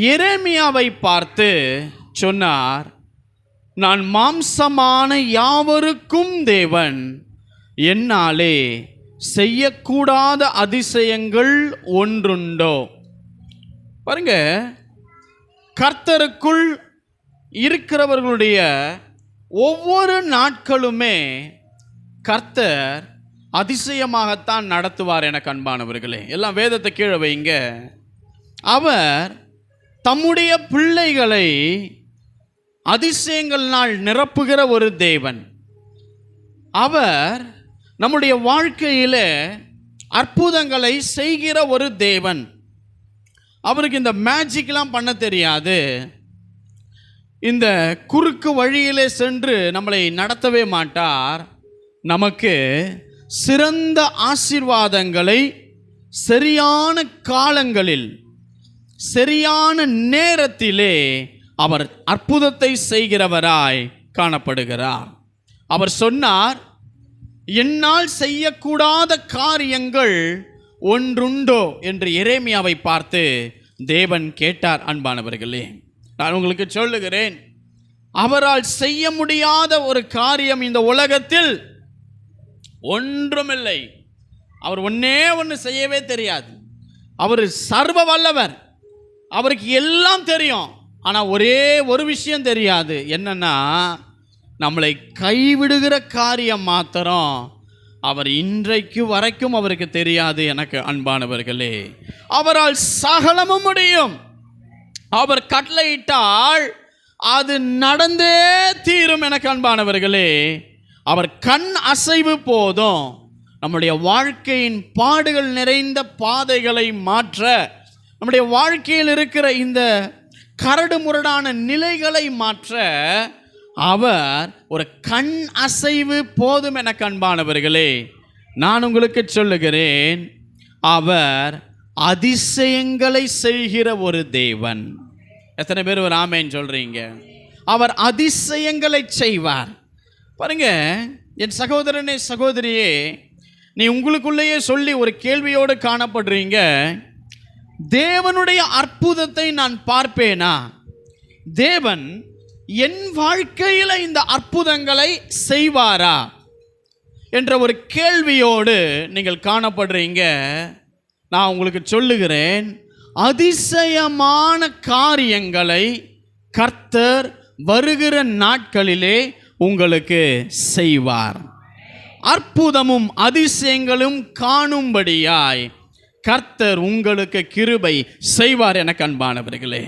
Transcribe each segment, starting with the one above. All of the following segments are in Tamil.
எரேமியாவை பார்த்து சொன்னார், நான் மாம்சமான யாவருக்கும் தேவன், என்னாலே செய்யக்கூடாத அதிசயங்கள் ஒன்றுண்டோ. பாருங்க, கர்த்தருக்குள் இருக்கிறவர்களுடைய ஒவ்வொரு நாட்களுமே கர்த்தர் அதிசயமாகத்தான் நடத்துவார். எனக்கு அன்பானவர்களே, எல்லாம் வேதத்தை கீழே வைங்க. அவர் தம்முடைய பிள்ளைகளை அதிசயங்களால் நிரப்புகிற ஒரு தேவன். அவர் நம்முடைய வாழ்க்கையில் அற்புதங்களை செய்கிற ஒரு தேவன். அவருக்கு இந்த மேஜிக்லாம் பண்ண தெரியாது. இந்த குறுக்கு வழியிலே சென்று நம்மளை நடத்தவே மாட்டார். நமக்கு சிறந்த ஆசீர்வாதங்களை சரியான காலங்களில் சரியான நேரத்திலே அவர் அற்புதத்தை செய்கிறவராய் காணப்படுகிறார். அவர் சொன்னார், என்னால் செய்யக்கூடாத காரியங்கள் ஒன்றுண்டோ என்று எரேமியாவை பார்த்து தேவன் கேட்டார். அன்பானவர்களே, நான் உங்களுக்கு சொல்லுகிறேன், அவரால் செய்ய முடியாத ஒரு காரியம் இந்த உலகத்தில் ஒன்றுமில்லை. அவர் ஒன்னே ஒன்று செய்யவே தெரியாது. அவர் சர்வ வல்லவர், அவருக்கு எல்லாம் தெரியும். ஆனால் ஒரே ஒரு விஷயம் தெரியாது. என்னன்னா, நம்மளை கைவிடுகிற காரியம் மாத்திரம் அவர் இன்றைக்கு வரைக்கும் அவருக்கு தெரியாது. எனக்கு அன்பானவர்களே, அவரால் சகலமும் முடியும். அவர் கட்டளையிட்டால் அது நடந்தே தீரும். எனக்கு அன்பானவர்களே, அவர் கண் அசைவு போதும் நம்முடைய வாழ்க்கையின் பாடுகள் நிறைந்த பாதைகளை மாற்ற, நம்முடைய வாழ்க்கையில் இருக்கிற இந்த கரடு முரடான நிலைகளை மாற்ற அவர் ஒரு கண் அசைவு போதும். எனக்கு அன்பானவர்களே, நான் உங்களுக்கு சொல்லுகிறேன், அவர் அதிசயங்களை செய்கிற ஒரு தேவன். எத்தனை பேர் ஒரு ஆமேன் சொல்றீங்க? அவர் அதிசயங்களை செய்வார். பாருங்க, என் சகோதரனே சகோதரியே, நீ உங்களுக்குள்ளேயே சொல்லி ஒரு கேள்வியோடு காணப்படுறீங்க, தேவனுடைய அற்புதத்தை நான் பார்ப்பேனா? தேவன் என் வாழ்க்கையில் இந்த அற்புதங்களை செய்வாரா என்ற ஒரு கேள்வியோடு நீங்கள் காணப்படுறீங்க. நான் உங்களுக்கு சொல்லுகிறேன், அதிசயமான காரியங்களை கர்த்தர் வருகிற நாட்களிலே உங்களுக்கு செய்வார். அற்புதமும் அதிசயங்களும் காணும்படியாய் கர்த்தர் உங்களுக்கு கிருபை செய்வார். எனக்கு அன்பானவர்களே,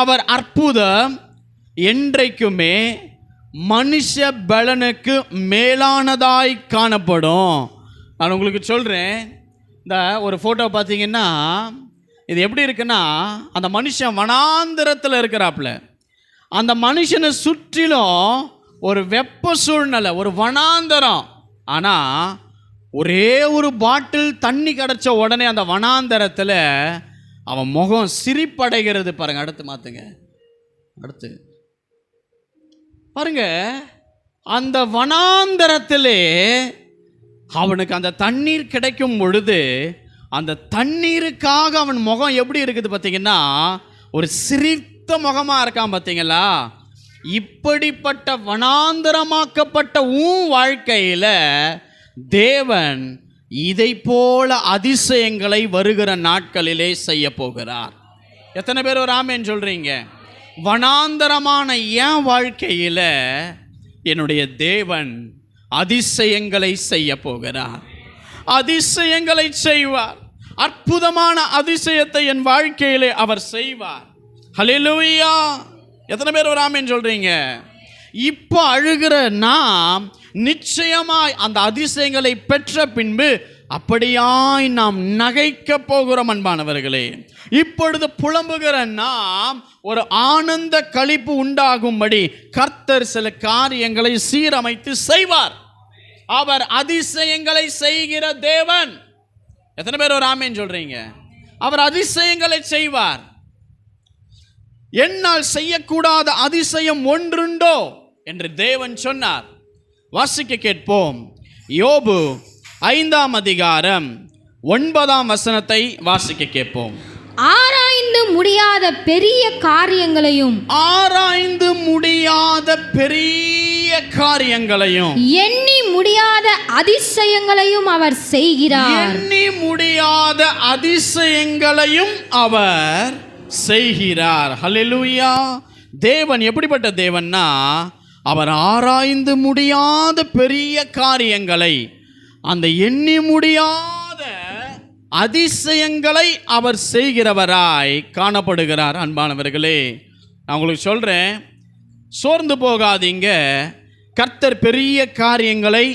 அவர் அற்புதம் என்றைக்குமே மனுஷ பலனுக்கு மேலானதாய் காணப்படும். நான் உங்களுக்கு சொல்கிறேன், இந்த ஒரு ஃபோட்டோ பார்த்தீங்கன்னா இது எப்படி இருக்குன்னா, அந்த மனுஷன் வனாந்திரத்தில் இருக்கிறாப்புல, அந்த மனுஷனை சுற்றிலும் ஒரு வெப்ப சூழ்நிலை, ஒரு வனாந்தரம். ஆனால் ஒரே ஒரு பாட்டில் தண்ணி கிடச்ச உடனே அந்த வனாந்தரத்தில் அவன் முகம் சிரிப்படைகிறது. பாருங்க, அடுத்து மாற்றுங்க, அடுத்து பாருங்க, அந்த வனாந்தரத்திலே அவனுக்கு அந்த தண்ணீர் கிடைக்கும் பொழுது அந்த தண்ணீருக்காக அவன் முகம் எப்படி இருக்குது பார்த்தீங்கன்னா, ஒரு சிரித்த முகமாக இருக்கான். பார்த்தீங்களா? இப்படிப்பட்ட வனாந்தரமாக்கப்பட்ட வாழ்க்கையில் தேவன் இதை போல அதிசயங்களை வருகிற நாட்களிலே செய்ய போகிறார். எத்தனை பேர் ஒரு ஆமேன் சொல்றீங்க? வனாந்தரமான என் வாழ்க்கையில் என்னுடைய தேவன் அதிசயங்களை செய்ய போகிறார். அதிசயங்களை செய்வார். அற்புதமான அதிசயத்தை என் வாழ்க்கையிலே அவர் செய்வார். ஹல்லேலூயா! எத்தனை பேர் ஒரு ஆமேன் சொல்றீங்க? இப்போ அழுகிற நாம் நிச்சயமாய் அந்த அதிசயங்களை பெற்ற பின்பு அப்படியாய் நாம் நகைக்க போகிறோம். அன்பானவர்களே, இப்பொழுது புலம்புகிற நாம் ஒரு ஆனந்த களிப்பு உண்டாகும்படி கர்த்தர் சில காரியங்களை சீரமைத்து செய்வார். அவர் அதிசயங்களை செய்கிற தேவன். எத்தனை பேர் ஒரு ஆமேன் சொல்றீங்க? அவர் அதிசயங்களை செய்வார். என்னால் செய்யக்கூடாத அதிசயம் ஒன்றுண்டோ என்று தேவன் சொன்னார். வாசிக்க கேட்போம். யோபு 5 அதிகாரம் 9 வசனத்தை வாசிக்க கேட்போம். ஆராய்ந்து முடியாத பெரிய காரியங்களையும் எண்ணி முடியாத அதிசயங்களையும் அவர் செய்கிறார். ஹல்லேலூயா. தேவன் எப்படிப்பட்ட தேவன்னா, அவர் ஆராய்ந்து முடியாத பெரிய காரியங்களை, அந்த எண்ணி முடியாத அதிசயங்களை அவர் செய்கிறவராய் காணப்படுகிறார். அன்பானவர்களே, நான் உங்களுக்கு சொல்கிறேன், சோர்ந்து போகாதீங்க. கர்த்தர் பெரிய காரியங்களை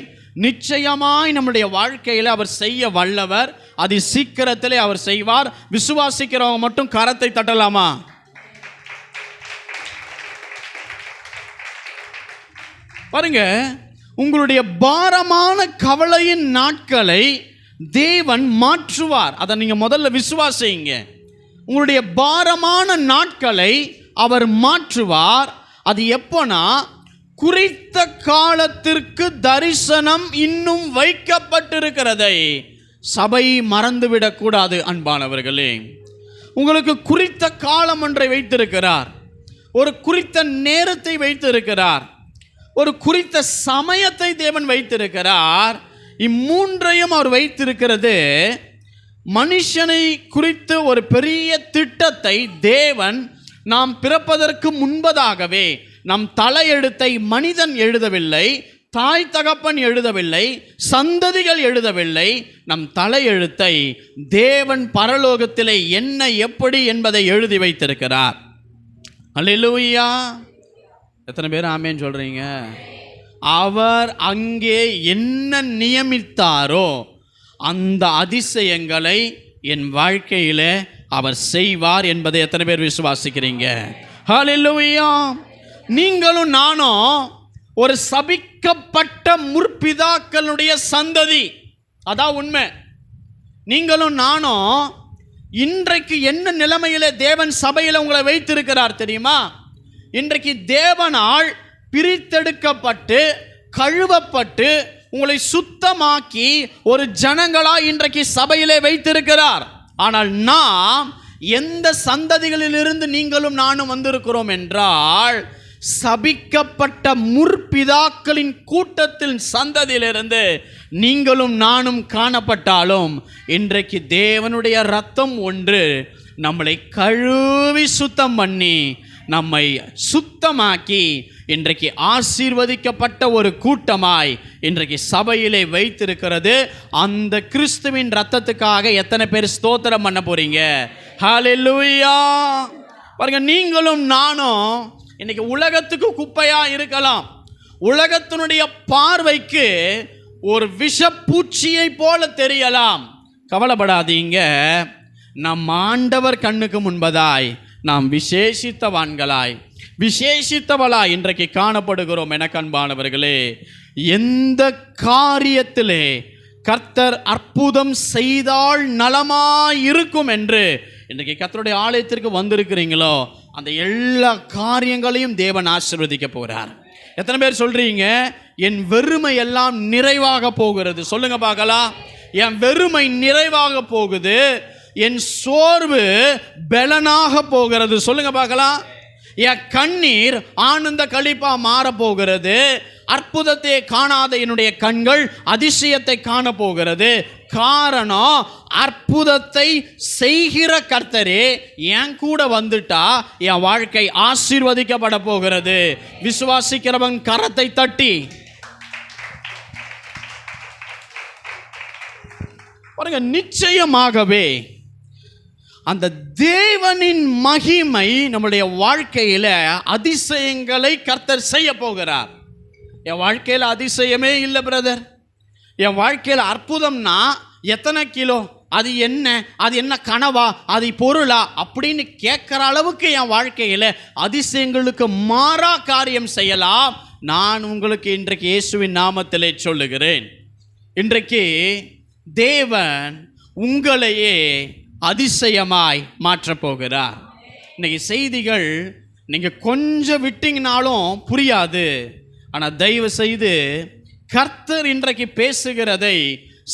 நிச்சயமாய் நம்முடைய வாழ்க்கையில் அவர் செய்ய வல்லவர். அது சீக்கிரத்திலே அவர் செய்வார். விசுவாசிக்கிறவங்க மட்டும் கரத்தை தட்டலாமா? பாருங்க, உங்களுடைய பாரமான கவலையின் நாட்களை தேவன் மாற்றுவார். அதை நீங்க முதல்ல விசுவாசிங்க. உங்களுடைய பாரமான நாட்களை அவர் மாற்றுவார். அது எப்போனா, குறித்த காலத்திற்கு தரிசனம் இன்னும் வைக்கப்பட்டிருக்கிறதை சபை மறந்துவிடக்கூடாது. அன்பானவர்களே, உங்களுக்கு குறித்த காலம் ஒன்றை வைத்திருக்கிறார், ஒரு குறித்த நேரத்தை வைத்திருக்கிறார், ஒரு குறித்த சமயத்தை தேவன் வைத்திருக்கிறார். இம்மூன்றையும் அவர் வைத்திருக்கிறது மனுஷனை குறித்து ஒரு பெரிய திட்டத்தை தேவன் நாம் பிறப்பதற்கு முன்பதாகவே, நம் தலையெழுத்தை மனிதன் எழுதவில்லை, தாய் தகப்பன் எழுதவில்லை, சந்ததிகள் எழுதவில்லை. நம் தலையெழுத்தை தேவன் பரலோகத்திலே என்ன எப்படி என்பதை எழுதி வைத்திருக்கிறார். அல்லேலூயா. எத்தனை பேர் ஆமேன்னு சொல்றீங்க? அவர் அங்கே என்ன நியமித்தாரோ அந்த அதிசயங்களை என் வாழ்க்கையில் அவர் செய்வார் என்பதை எத்தனை பேர் விசுவாசிக்கிறீங்க? ஹல்லேலூயா. நீங்களும் நானும் ஒரு சபிக்கப்பட்ட முற்பிதாக்களுடைய சந்ததி. அதான் உண்மை. நீங்களும் நானும் இன்றைக்கு என்ன நிலைமையில தேவன் சபையில் உங்களை வைத்திருக்கிறார் தெரியுமா? இன்றைக்கு தேவனால் பிரித்தெடுக்கப்பட்டு கழுவப்பட்டு உங்களை சுத்தமாக்கி ஒரு ஜனங்களா இன்றைக்கு சபையிலே வைத்திருக்கிறார். ஆனால் நாம் எந்த சந்ததிகளிலிருந்து நீங்களும் நானும் வந்திருக்கிறோம் என்றால், சபிக்கப்பட்ட முற்பிதாக்களின் கூட்டத்தின் சந்ததியிலிருந்து நீங்களும் நானும் காணப்பட்டாலும், இன்றைக்கு தேவனுடைய இரத்தம் ஒன்று நம்மளை கழுவி சுத்தம் பண்ணி நம்மை சுத்தமாக்கி இன்றைக்கு ஆசீர்வதிக்கப்பட்ட ஒரு கூட்டமாய் இன்றைக்கு சபையிலே வைத்திருக்கிறது. அந்த கிறிஸ்துவின் இரத்தத்துக்காக எத்தனை பேர் ஸ்தோத்திரம் பண்ண போறீங்க? ஹல்லேலூயா. பாருங்க, நீங்களும் நானும் இன்னைக்கு உலகத்துக்கு குப்பையா இருக்கலாம். உலகத்தினுடைய பார்வைக்கு ஒரு விஷப்பூச்சியை போல தெரியலாம். கவலைப்படாதீங்க. நம் ஆண்டவர் கண்ணுக்கு முன்பதாய் நாம் விசேஷித்தவான்களாய் விசேஷித்தவளாய் இன்றைக்கு காணப்படுகிறோம். எனக்கு அன்பானவர்களே, எந்த காரியத்திலே கர்த்தர் அற்புதம் செய்தால் நலமாயிருக்கும் என்று இன்றைக்கு கர்த்தருடைய ஆலயத்திற்கு வந்திருக்கிறீங்களோ, அந்த எல்லா காரியங்களையும் தேவன் ஆசீர்வதிக்க போகிறார். எத்தனை பேர் சொல்றீங்க, என் வெறுமை எல்லாம் நிறைவாக போகிறது? சொல்லுங்க பார்க்கலாம். என் வெறுமை நிறைவாக போகுது, என் சோர்வு பலனாக போகிறது. சொல்லுங்க பார்க்கலாம். என் கண்ணீர் ஆனந்த களிப்பா மாற போகிறது. அற்புதத்தை காணாத என்னுடைய கண்கள் அதிசயத்தை காண போகிறது. காரணம், அற்புதத்தை செய்கிற கர்த்தரே என் கூட வந்துட்டா என் வாழ்க்கை ஆசீர்வதிக்கப்பட போகிறது. விசுவாசிக்கிறவன் கரத்தை தட்டி பாருங்க. நிச்சயமாகவே அந்த தேவனின் மகிமை நம்முடைய வாழ்க்கையில அதிசயங்களை கர்த்தர் செய்ய போகிறார். என் வாழ்க்கையில் அதிசயமே இல்லை பிரதர். என் வாழ்க்கையில் அற்புதம்னா எத்தனை கிலோ, அது என்ன கனவா, அது பொருளா அப்படின்னு கேட்குற அளவுக்கு என் வாழ்க்கையில் அதிசயங்களுக்கு மாறா காரியம் செய்யலாம். நான் உங்களுக்கு இன்றைக்கு இயேசுவின் நாமத்திலே சொல்லுகிறேன், இன்றைக்கு தேவன் உங்களையே அதிசயமாய் மாற்றப் போகிறார். இன்னைக்கு செய்திகள் நீங்கள் கொஞ்சம் விட்டீங்கனாலும் புரியாது. ஆனால் தயவு செய்து கர்த்தர் இன்றைக்கு பேசுகிறதை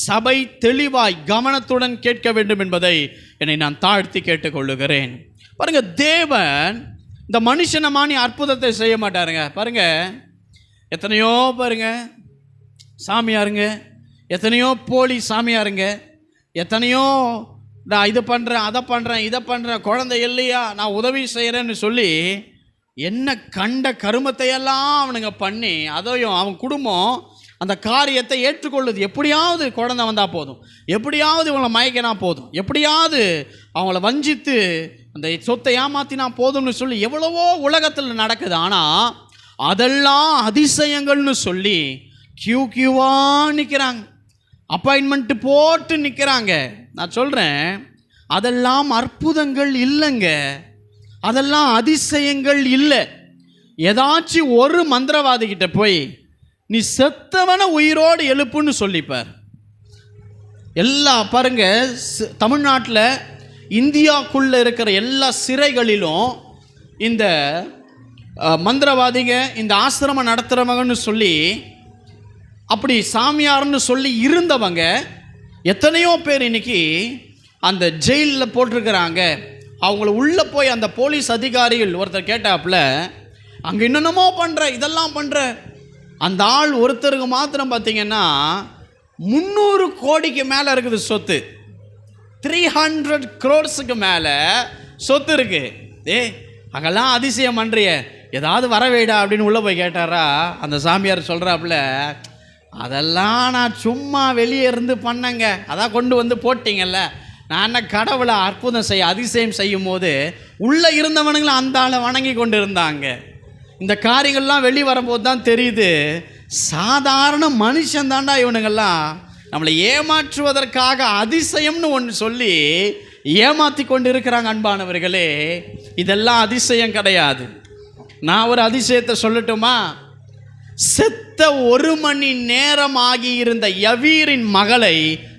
சபை தெளிவாய் கவனத்துடன் கேட்க வேண்டும் என்பதை என்னை நான் தாழ்த்தி கேட்டுக்கொள்ளுகிறேன். பாருங்க, தேவன் இந்த மனுஷனை மானி அற்புதத்தை செய்ய மாட்டாருங்க. பாருங்க, எத்தனையோ பாருங்க சாமியாருங்க, எத்தனையோ போலி சாமியாருங்க, எத்தனையோ நான் இது பண்ணுறேன், அதை பண்ணுறேன், இதை பண்ணுறேன், குழந்தை இல்லையா நான் உதவி செய்கிறேன்னு சொல்லி என்ன கண்ட கருமத்தையெல்லாம் அவனுங்க பண்ணி, அதையும் அவன் குடும்பம் அந்த காரியத்தை ஏற்றுக்கொள்ளுது. எப்படியாவது குழந்தை வந்தால் போதும், எப்படியாவது இவங்களை மயக்கினா போதும், எப்படியாவது அவங்கள வஞ்சித்து அந்த சொத்தை ஏமாத்தினா போதும்னு சொல்லி எவ்வளவோ உலகத்தில் நடக்குது. ஆனால் அதெல்லாம் அதிசயங்கள்னு சொல்லி கியூவாக நிற்கிறாங்க, அப்பாயின்மெண்ட்டு போட்டு நிற்கிறாங்க. நான் சொல்கிறேன், அதெல்லாம் அற்புதங்கள் இல்லைங்க, அதெல்லாம் அதிசயங்கள் இல்லை. ஏதாச்சும் ஒரு மந்திரவாதிகிட்ட போய் நீ செத்தவனை உயிரோடு எழுப்புன்னு சொல்லிப்பார். பாருங்க, தமிழ்நாட்டில் இந்தியாவுக்குள்ளே இருக்கிற எல்லா சிறைகளிலும் இந்த மந்திரவாதிங்க, இந்த ஆசிரமம் நடத்துகிறவங்கன்னு சொல்லி அப்படி சாமியார்னு சொல்லி இருந்தவங்க எத்தனையோ பேர் இன்னைக்கு அந்த ஜெயிலில் போட்டிருக்கிறாங்க. அவங்கள உள்ளே போய் அந்த போலீஸ் அதிகாரிகள் ஒருத்தர் கேட்டாப்புல, அங்கே என்னென்னமோ பண்ணுற, இதெல்லாம் பண்ணுற, அந்த ஆள் ஒருத்தருக்கு மாத்திரம் பார்த்தீங்கன்னா 300 கோடிக்கு மேலே இருக்குது சொத்து, 300 crores மேலே சொத்து இருக்கு. அங்கெல்லாம் அதிசயம் பண்ணுறிய, ஏதாவது வரவேடா அப்படின்னு உள்ளே போய் கேட்டாரா, அந்த சாமியார் சொல்கிறாப்புல, அதெல்லாம் நான் சும்மா வெளியே இருந்து பண்ணேங்க, அதான் கொண்டு வந்து போட்டிங்கல்ல, நான் என்ன கடவுளை அற்புதம் செய்ய அதிசயம் செய்யும் போது உள்ளே இருந்தவனுங்களும் அந்த ஆளை வணங்கி கொண்டு இருந்தாங்க. இந்த காரியங்கள்லாம் வெளியே வரும்போது தான் தெரியுது, சாதாரண மனுஷன் தாண்டா இவனுங்கள்லாம் நம்மளை ஏமாற்றுவதற்காக அதிசயம்னு ஒன்று சொல்லி ஏமாற்றி கொண்டு இருக்கிறாங்க. அன்பானவர்களே, இதெல்லாம் அதிசயம் கிடையாது. நான் ஒரு அதிசயத்தை சொல்லட்டுமா? செத்த 1 மணி நேரம் ஆகியிருந்த யவீரின் மகளை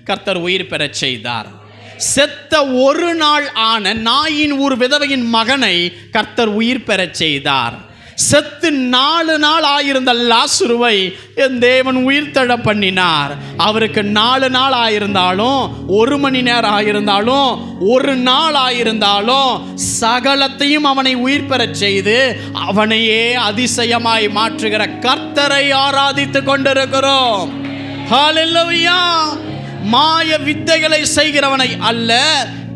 கர்த்தர் உயிர் பெறச் செய்தார். செத்த 1 நாள் ஆன நாயின் ஊர் விதவையின் மகனை கர்த்தர் உயிர் பெறச் செய்தார். செத்து 4 நாள் ஆயிருந்த லாசருவை என் தேவன் உயிர்த்தெழ பண்ணினார். அவருக்கு 4 நாள் ஆயிருந்தாலும், 1 மணி நேரம் ஆயிருந்தாலும், 1 நாள் ஆயிருந்தாலும் சகலத்தையும் அவனை உயிர் பெறச் செய்து அவனையே அதிசயமாய் மாற்றுகிற கர்த்தரை ஆராதித்து கொண்டிருக்கிறோம். ஹல்லேலூயா! மாய வித்தைகளை செய்கிறவனை அல்ல,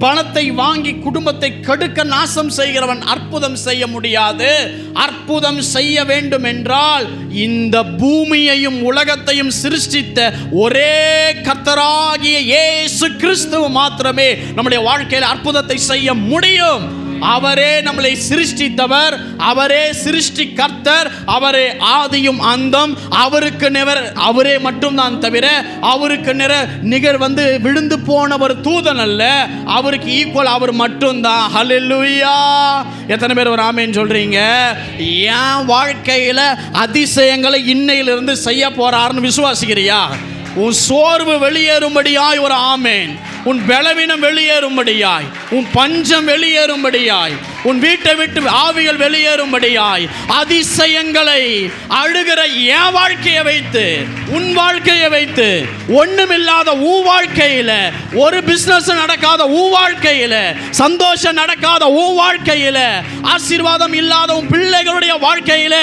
பணத்தை வாங்கி குடும்பத்தை கெடுக்க நாசம் செய்கிறவன் அற்புதம் செய்ய முடியாது. அற்புதம் செய்ய வேண்டும் என்றால் இந்த பூமியையும் உலகத்தையும் சிருஷ்டித்த ஒரே கர்த்தராகிய இயேசு கிறிஸ்து மாத்திரமே நம்முடைய வாழ்க்கையில் அற்புதத்தை செய்ய முடியும். அவரே நம்மளை சிருஷ்டித்தவர், அவரே சிருஷ்டி கர்த்தர், அவரே ஆதியும் அந்தம். அவருக்கு அவரே மட்டும்தான் தவிர அவருக்கு நிகர் விழுந்து போன ஒரு தூதன் அல்ல, அவருக்கு ஈக்குவல் அவர் மட்டும்தான். ஹல்லேலூயா! எத்தனை பேர் ஒரு ஆமேன் சொல்றீங்க? என் வாழ்க்கையில அதிசயங்களை இன்னையிலிருந்து செய்ய போறாருன்னு விசுவாசிக்கிறியா? உன் சோர்வு வெளியேறும்படியாய் ஒரு ஆமேன், உன் பலவீனம் வெளியேறும்படியாய், உன் பஞ்சம் வெளியேறும்படியாய், உன் வீட்டை விட்டு ஆவிகள் வெளியேறும்படியாய் அதிசயங்களை அழுகிற என் வாழ்க்கையை வைத்து, உன் வாழ்க்கையை வைத்து, ஒண்ணுமில்லாத உன் வாழ்க்கையில, ஒரு பிசினஸ் நடக்காத உன் வாழ்க்கையில, சந்தோஷம் நடக்காத உன் வாழ்க்கையில, ஆசீர்வாதம் இல்லாத உன் பிள்ளைகளுடைய வாழ்க்கையில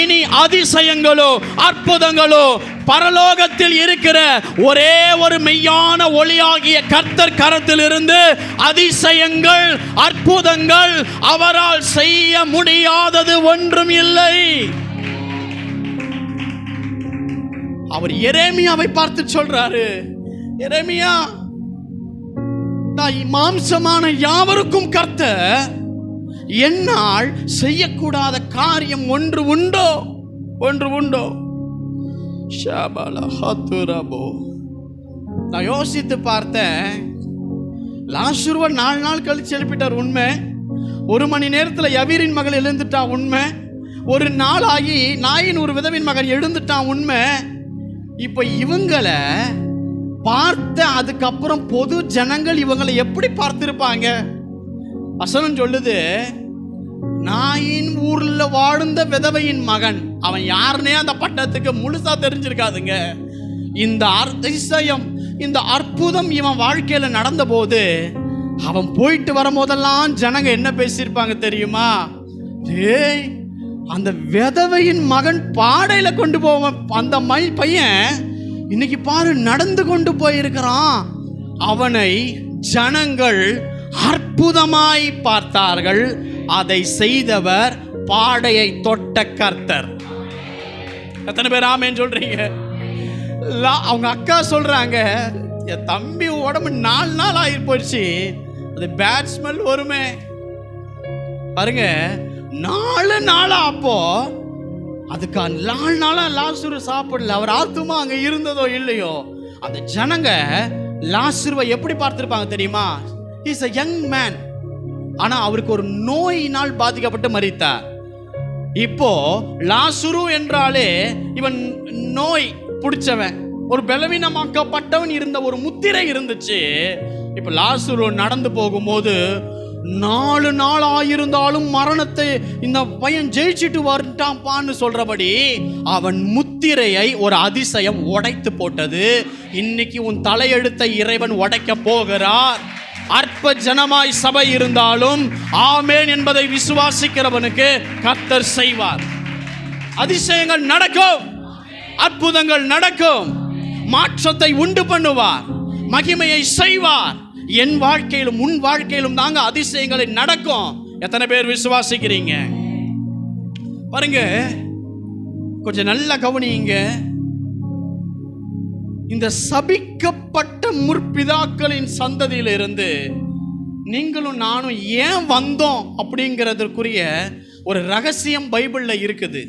இனி அதிசயங்களோ அற்புதங்களோ பரலோகத்தில் இருக்கிற ஒரே ஒரு மெய்யான ஒளியாகிய கர்த்தர் கரத்தில் இருந்து அதிசயங்கள் அற்புதங்கள் அவரால் செய்ய முடியாதது ஒன்றும் இல்லை. அவர் எரேமியாவை பார்த்து சொல்றாரு, எரேமியா, மாம்சமான யாவருக்கும் கர்த்தர் என்னால் செய்யக்கூடாத காரியம் ஒன்று உண்டோ? நான் யோசித்து பார்த்தேன். லாசருவை 4 நாள் கழிச்சு எழுப்பிட்டார், உண்மை. 1 மணி நேரத்தில் யவீரின் மகள் எழுந்துட்டா, உண்மை. 1 நாள் ஆகி நாயின் ஒரு விதவின் மகன் எழுந்துட்டான், உண்மை. இப்ப இவங்களை பார்த்த அதுக்கப்புறம் பொது ஜனங்கள் இவங்களை எப்படி பார்த்திருப்பாங்க? வசனம் சொல்லுது, நாயின் ஊர்ல வாழ்ந்த விதவையின் மகன். அவன் யாருன்னே அந்த பட்டத்துக்கு முழுசா தெரிஞ்சிருக்காதுங்க. இந்த அதிசயம், இந்த அற்புதம் இவன் வாழ்க்கையில நடந்த போது அவன் போயிட்டு வரும்போதெல்லாம் ஜனங்க என்ன பேசியிருப்பாங்க தெரியுமா? டேய், அந்த விதவையின் மகன் பாடையில கொண்டு போவான் அந்த பையன் இன்னைக்கு பாரு நடந்து கொண்டு போயிருக்கிறான். அவனை ஜனங்கள் அற்புதமாய் பார்த்தார்கள். அதை செய்தவர் பாடையை தொட்ட கர்த்தர். எத்தனை பேர் ஆமென் சொல்றீங்க? அவங்க அக்கா சொல்றாங்க, என் தம்பி உடம்பு 4 நாள் ஆகி போயிடுச்சு, அது பேட் ஸ்மெல் வருமே பாருங்க. 4 நாளா அப்போ அதுக்கு 4 நாளா லாசரு சாப்பிடல. அவர் ஆத்துமா அங்க இருந்ததோ இல்லையோ, அந்த ஜனங்க லாசருவை எப்படி பார்த்திருப்பாங்க தெரியுமா? Is a young man. ஆனா அவருக்கு ஒரு நோயினால் பாதிக்கப்பட்டு மரித்தார். இப்போ லாசரு என்றாலே இவன் நோய் பிடிச்சவன், ஒரு பலவீனமாக்கப்பட்டவன் இருந்த ஒரு முத்திரை இருந்துச்சு. இப்ப லாசரு நடந்து போகும்போது 4 நாள் ஆயிருந்தாலும் மரணத்தை இந்த பையன் ஜெயிச்சுட்டு வரட்டான்பான்னு சொல்றபடி அவன் முத்திரையை ஒரு அதிசயம் உடைத்து போட்டது. இன்னைக்கு உன் தலையெழுத்தை இறைவன் உடைக்க போகிறார். அற்ப ஜனமாய் சபை இருந்தாலும் ஆமென் என்பதை விசுவாசிக்கிறவனுக்கு கர்த்தர் செய்வார். அதிசயங்கள் நடக்கும், அற்புதங்கள் நடக்கும், மாற்றத்தை உண்டு பண்ணுவார், மகிமையை செய்வார். என் வாழ்க்கையிலும் உன் வாழ்க்கையிலும் தாங்க அதிசயங்களை நடக்கும். எத்தனை பேர் விசுவாசிக்கிறீங்க? பாருங்க, கொஞ்சம் நல்லா கவனிங்க. இந்த சபிக்கப்பட்ட முற்பிதாக்களின் சந்ததியிலிருந்து நீங்களும் நானும் ஏன் வந்தோம் அப்படிங்கிறதுக்குரிய ஒரு ரகசியம் பைபிள்ல இருக்குது.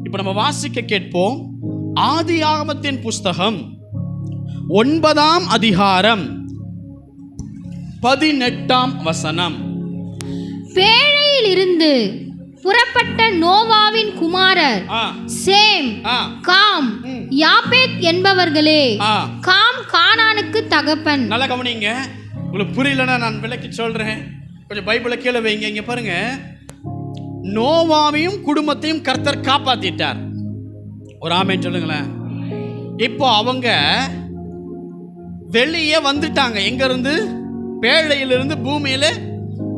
இப்ப நம்ம வாசிக்க கேட்போம். ஆதியாகமத்தின் புஸ்தகம் 9ஆம் அதிகாரம் 18ஆம் வசனம். பேழையில் இருந்து புறப்பட்ட நோவாவின் குமாரர் சேம், காம், யாபேத் என்பவர்களே. காம் கானானுக்கு தகப்பன். நல்லா கவனிங்க, உங்களுக்கு புரியலன்னா நான் விளக்கி சொல்றேன். கொஞ்சம் பைபிளை கீழே வைங்க. இங்க பாருங்க, நோவாவையும் குடும்பத்தையும் கர்த்தர் காப்பாத்திட்டார். ஒரு ஆமென் சொல்லுங்களேன். இப்போ அவங்க வெளியே வந்துட்டாங்க. எங்க இருந்து? பேழையிலிருந்து. பூமியில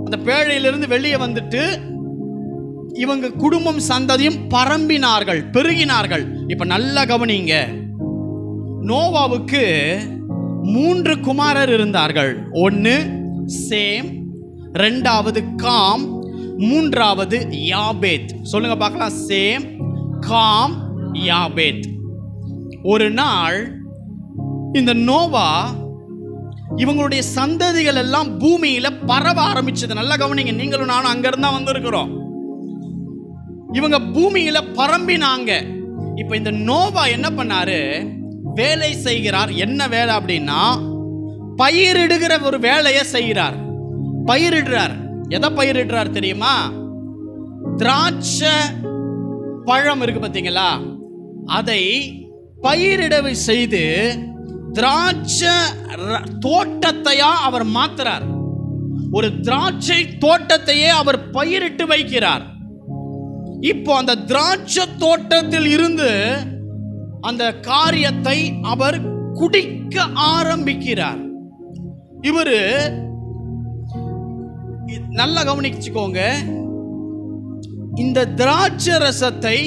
அந்த பேழையிலிருந்து வெளியே வந்துட்டு இவங்க குடும்பம் சந்ததியும் பரம்பினார்கள், பெருகினார்கள். இப்ப நல்லா கவனிங்க. நோவாவுக்கு 3 குமாரர் இருந்தார்கள். 1 சேம், 2வது காம், 3வது யாபேத். சொல்லுங்க பார்க்கலாம். Same, com, யாபேத். ஒரு நாள் இந்த நோவா இவங்களுடைய சந்ததிகள் எல்லாம் பூமியில பரவ ஆரம்பிச்சது. நல்லா கவனிங்க, நீங்களும் நானும் அங்க இருந்தா வந்திருக்கிறோம். இவங்க பூமியில பரம்பினாங்க. இப்ப இந்த நோவா என்ன பண்ணாரு? வேலை செய்கிறார். என்ன வேலை அப்படின்னா, பயிரிடுகிற ஒரு வேலையை செய்கிறார். பயிரிடுறார். எதை பயிரிடுறார் தெரியுமா? திராட்சை பழம் இருக்கு பார்த்தீங்களா, அதை பயிரிடவை செய்து திராட்சை தோட்டத்தையா அவர் மாத்துறார். ஒரு திராட்சை தோட்டத்தையே அவர் பயிரிட்டு வைக்கிறார். இப்போ அந்த திராட்சை தோட்டத்தில் இருந்து அந்த காரியத்தை அவர் குடிக்க ஆரம்பிக்கிறார். இவரு நல்லா கவனிச்சுக்கோங்க, இந்த திராட்சை ரசத்தை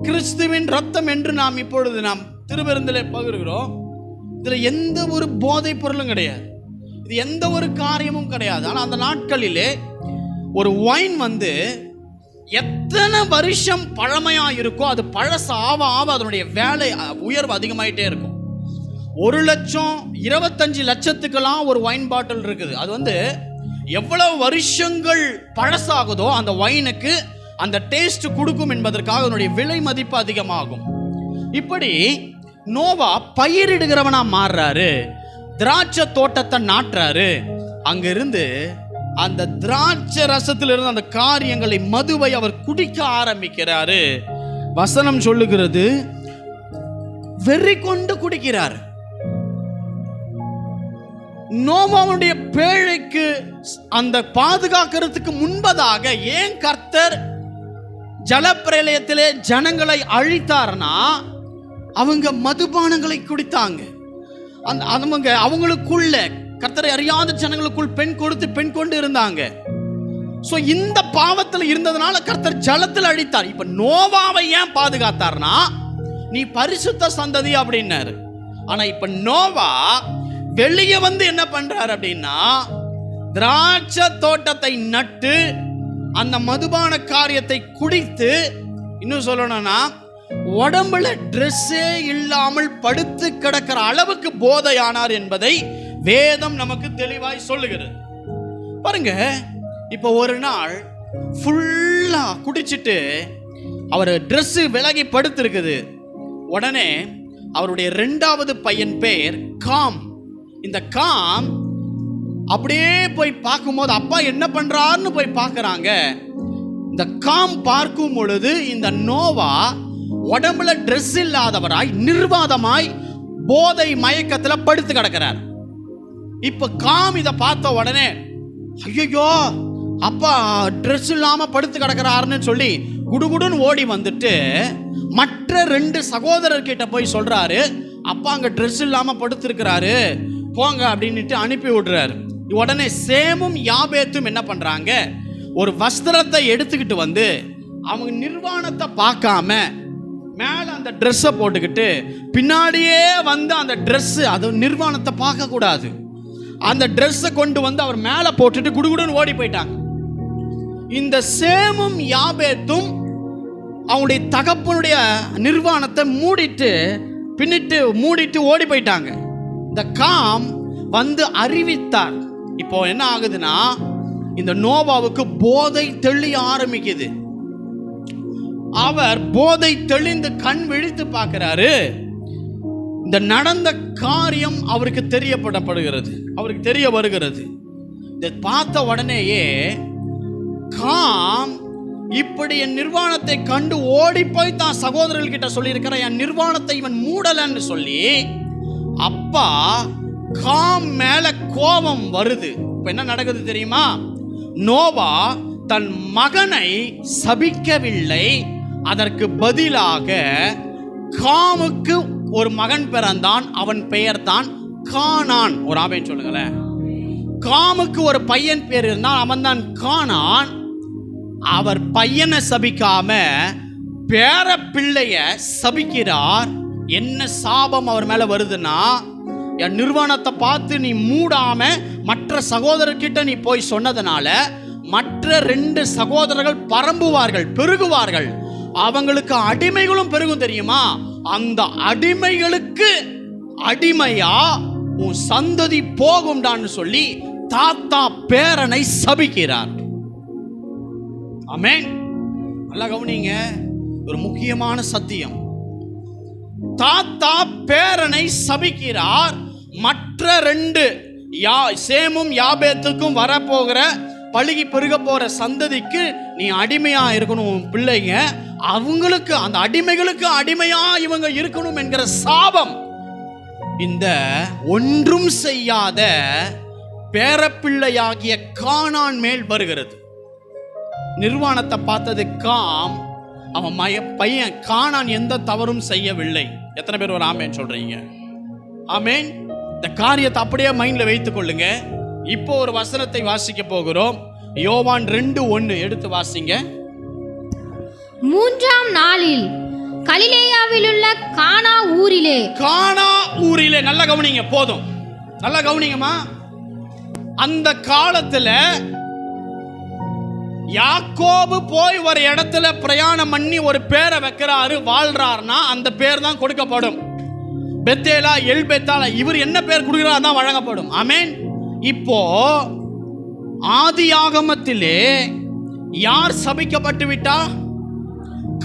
கிறிஸ்துவின் ரத்தம் என்று நாம் இப்பொழுது நாம் திருவிருந்திலே பகிர்கிறோம். இதுல எந்த ஒரு போதைப் பொருளும் கிடையாது, இது எந்த ஒரு காரியமும் கிடையாது. ஆனால் அந்த நாட்களிலே ஒரு வைன் வந்து எத்தனை வருஷம் பழமையா இருக்கோ, அது பழச ஆவ ஆவ அதனுடைய வேலை உயர்வு அதிகமாயிட்டே இருக்கும். 1 லட்சம் 25 லட்சத்துக்கெல்லாம் ஒரு வைன் பாட்டில் இருக்குது. அது வந்து எவ்வளவு வருஷங்கள் பழசாகுதோ அந்த வைனுக்கு அந்த டேஸ்ட் கொடுக்கும் என்பதற்காக அதனுடைய விலை மதிப்பு அதிகமாகும். இப்படி நோவா பயிரிடுகிறவனா மாறுறாரு, திராட்சை தோட்டத்தை நாட்டுறாரு. அங்கிருந்து அந்த திராட்சை ரசத்திலிருந்து அந்த காரியங்களை, மதுவை அவர் குடிக்க ஆரம்பிக்கிறாரு. வசனம் சொல்லுகிறது, வெறி கொண்டு குடிக்கிறார். நோவாவுடைய பேழைக்கு அந்த பாதுகாக்கிறதுக்கு முன்பதாக ஏன் கர்த்தர் ஜலப்பிரளயத்திலே ஜனங்களை அழித்தார்னா, அவங்க மதுபானங்களை குடித்தாங்க. அவங்களுக்குள்ள கர்த்தரை அறியாத ஜனங்களுக்குள் பெண் கொடுத்து பெண் கொண்டு இருந்தாங்க. சோ இந்த பாவத்தில் இருந்ததுனால கர்த்தர் ஜலத்தில் அழித்தார். இப்ப நோவாவை ஏன் பாதுகாத்தார்னா, நீ பரிசுத்த சந்ததி அப்படின்னாரு. ஆனா இப்ப நோவா வெளியே வந்து என்ன பண்றாரு அப்படின்னா, திராட்சை தோட்டத்தை நட்டு அந்த மதுபான காரியத்தை குடித்து, இன்னும் சொல்லணும்னா உடம்புல ட்ரெஸ்ஸே இல்லாமல் படுத்து கிடக்கிற அளவுக்கு போதையானார் என்பதை வேதம் நமக்கு தெளிவாய் சொல்லுகிறது. பாருங்க, இப்போ ஒரு நாள் ஃபுல்லா குடிச்சிட்டு அவர் ட்ரெஸ் விலகி படுத்திருக்குது. உடனே அவருடைய 2வது பையன் பேர் காம். இந்த காம் அப்படியே போய் பார்க்கும்போது அப்பா என்ன பண்றாருன்னு போய் பார்க்கறாங்க. இந்த காம் பார்க்கும் பொழுது இந்த நோவா உடம்புல ட்ரெஸ் இல்லாதவராய் நிர்வாதமாய் போதை மயக்கத்துல படுத்து கிடக்கிறார். இப்ப காம் இதை பார்த்த உடனே, ஐயோ அப்பா ட்ரெஸ் இல்லாம படுத்து கிடக்கிறாருன்னு சொல்லி குடுகுடுன்னு ஓடி வந்துட்டு மற்ற 2 சகோதரர்கிட்ட போய் சொல்றாரு, அப்பா அங்க ட்ரெஸ் இல்லாம படுத்திருக்கிறாரு, போங்க அப்படின்னுட்டு அனுப்பி விடுறாரு. உடனே சேமும் யாபேத்தும் என்ன பண்றாங்க, ஒரு வஸ்திரத்தை எடுத்துக்கிட்டு வந்து அவங்க நிர்வாணத்தை பார்க்காம மேல அந்த ட்ரெஸ்ஸை போட்டுக்கிட்டு பின்னாடியே வந்து அந்த ட்ரெஸ், அது நிர்வாணத்தை பார்க்க கூடாது, அந்த ட்ரெஸ்ஸை கொண்டு வந்து அவர் மேல போட்டுட்டு குடுகுடுன்னு ஓடி போயிட்டாங்க. இந்த சேமும் யாபேத்தும் அவங்களுடைய தகப்பனுடைய நிர்வாணத்தை மூடிட்டு ஓடி போயிட்டாங்க. இந்த காம் வந்து அறிவித்தார். இப்போ என்ன ஆகுதுன்னா, இந்த நோவாவுக்கு போதை தெளிய ஆரம்பிக்குது. அவர் போதை தெளிந்து கண் விழித்து பார்க்கிறாரு. இந்த நடந்த காரியம் அவருக்கு தெரியப்படுகிறது, அவருக்கு தெரிய வருகிறது. இதை பார்த்த உடனேயே காம் இப்படி என் நிர்வாணத்தை கண்டு ஓடி போய் தான் சகோதரர்கிட்ட சொல்லியிருக்கிற, என் நிர்வாணத்தை இவன் மூடலன்னு சொல்லி அப்பா காம் மேல கோபம் வருது. இப்ப என்ன நடக்குது தெரியுமா, நோவா தன் மகனை சபிக்கவில்லை, அதற்கு பதிலாக காமுக்கு ஒரு மகன் பிறந்தான், அவன் பெயர் தான் கானான். ஒரு ஆமென் சொல்லுங்களேன். காமுக்கு ஒரு பையன் பேர் இருந்தான், அவன் தான் கானான். அவர் பையனை சபிக்காம பேர பிள்ளைய சபிக்கிறார். என்ன சாபம் அவர் மேல வருதுன்னா, என் நிர்வாணத்தை பார்த்து நீ மூடாம மற்ற சகோதரர்கிட்ட நீ போய் சொன்னதுனால மற்ற 2 சகோதரர்கள் பரம்புவார்கள், பெருகுவார்கள், அவங்களுக்கு அடிமைகளும் பெருகும் தெரியுமா, அந்த அடிமைகளுக்கு அடிமையா உன் சந்ததி போகும்டான்னு சொல்லி தாத்தா பேரனை சபிக்கிறார். ஆமென். நல்லா கவனிங்க, ஒரு முக்கியமான சத்தியம். தாத்தா பேரனை சபிக்கிறார். மற்ற 2 சேமும் யாபேத்துக்கும் வரப்போகிற பழுகி பெருக போற சந்ததிக்கு நீ அடிமையா இருக்கணும், உன் பிள்ளைங்க அவங்களுக்கு, அந்த அடிமைகளுக்கு அடிமையா இவங்க இருக்கணும் என்கிற சாபம் இந்த ஒன்றும் செய்யாத பேரப்பிள்ளையாகிய கானான் மேல் வருகிறது. நிர்வாணத்தை பார்த்தது காம், அவன் பையன் கானான் எந்த தவறும் செய்யவில்லை. எத்தனை பேர் ஒரு ஆமேன் சொல்றீங்க? ஆமேன். இந்த காரியத்தை அப்படியே மைண்ட்ல வைத்துக் கொள்ளுங்க. இப்போ ஒரு வசனத்தை வாசிக்க போகிறோம். யோவான் 2:1 எடுத்து வாசிங்க. 3ஆம் நாளில் கலிலேயாவில் உள்ள கானா ஊரிலே நல்லா கவனிங்க, போதும், நல்லா கவனிங்கம்மா. அந்த காலத்துல யாக்கோபு போய் ஒரு இடத்துல பிரயாணம் பண்ணி ஒரு பேரை வைக்கிறாரு, வாழ்றாருன்னா அந்த பேர் தான் கொடுக்கப்படும். பெத்தேலா, எல்பெத்தாலா, இவர் என்ன பேர் கொடுக்கிறார் தான் வழங்கப்படும். ஆமென். இப்போ ஆதியாகமத்திலே யார் சபிக்கப்பட்டு விட்டா?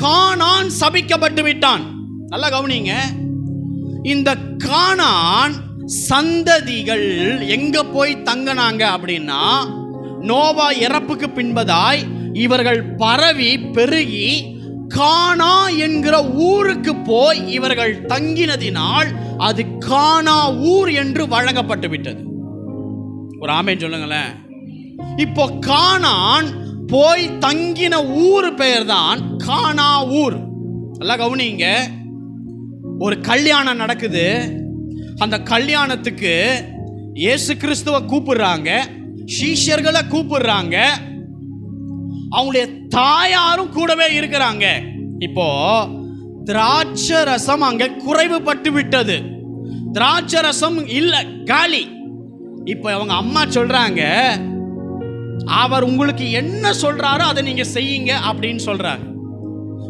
கானான் சபிக்கப்பட்டு விட்டான். நல்லா கவனிங்க. இந்த கானான் சந்ததிகள் எங்க போய் தங்கினாங்க அப்படின்னா, நோவா இறப்புக்கு பின்பதாய் இவர்கள் பரவி பெருகி கானா என்கிற ஊருக்கு போய் இவர்கள் தங்கினதினால் அது கானா ஊர் என்று வழங்கப்பட்டு விட்டது. ஒரு ஆமென் சொல்லுங்களேன். இப்போ கானான் போய் தங்கின ஊர் பெயர் தான் கானா ஊர். நல்லா கவனிங்க. ஒரு கல்யாணம் நடக்குது. அந்த கல்யாணத்துக்கு இயேசு கிறிஸ்துவை கூப்பிடுறாங்க, சீஷர்களை கூப்பிடுறாங்க, அவங்களுடைய தாயாரும் கூடவே இருக்கிறாங்க. இப்போ திராட்சை ரசம் அங்க குறைவுபட்டு விட்டது, திராட்சை ரசம் இல்ல, காலி. இப்போ அவங்க அம்மா சொல்றாங்க, அவர் உங்களுக்கு என்ன சொல்றாரோ அதை நீங்க செய்யுங்க அப்படின்னு சொல்றாங்க.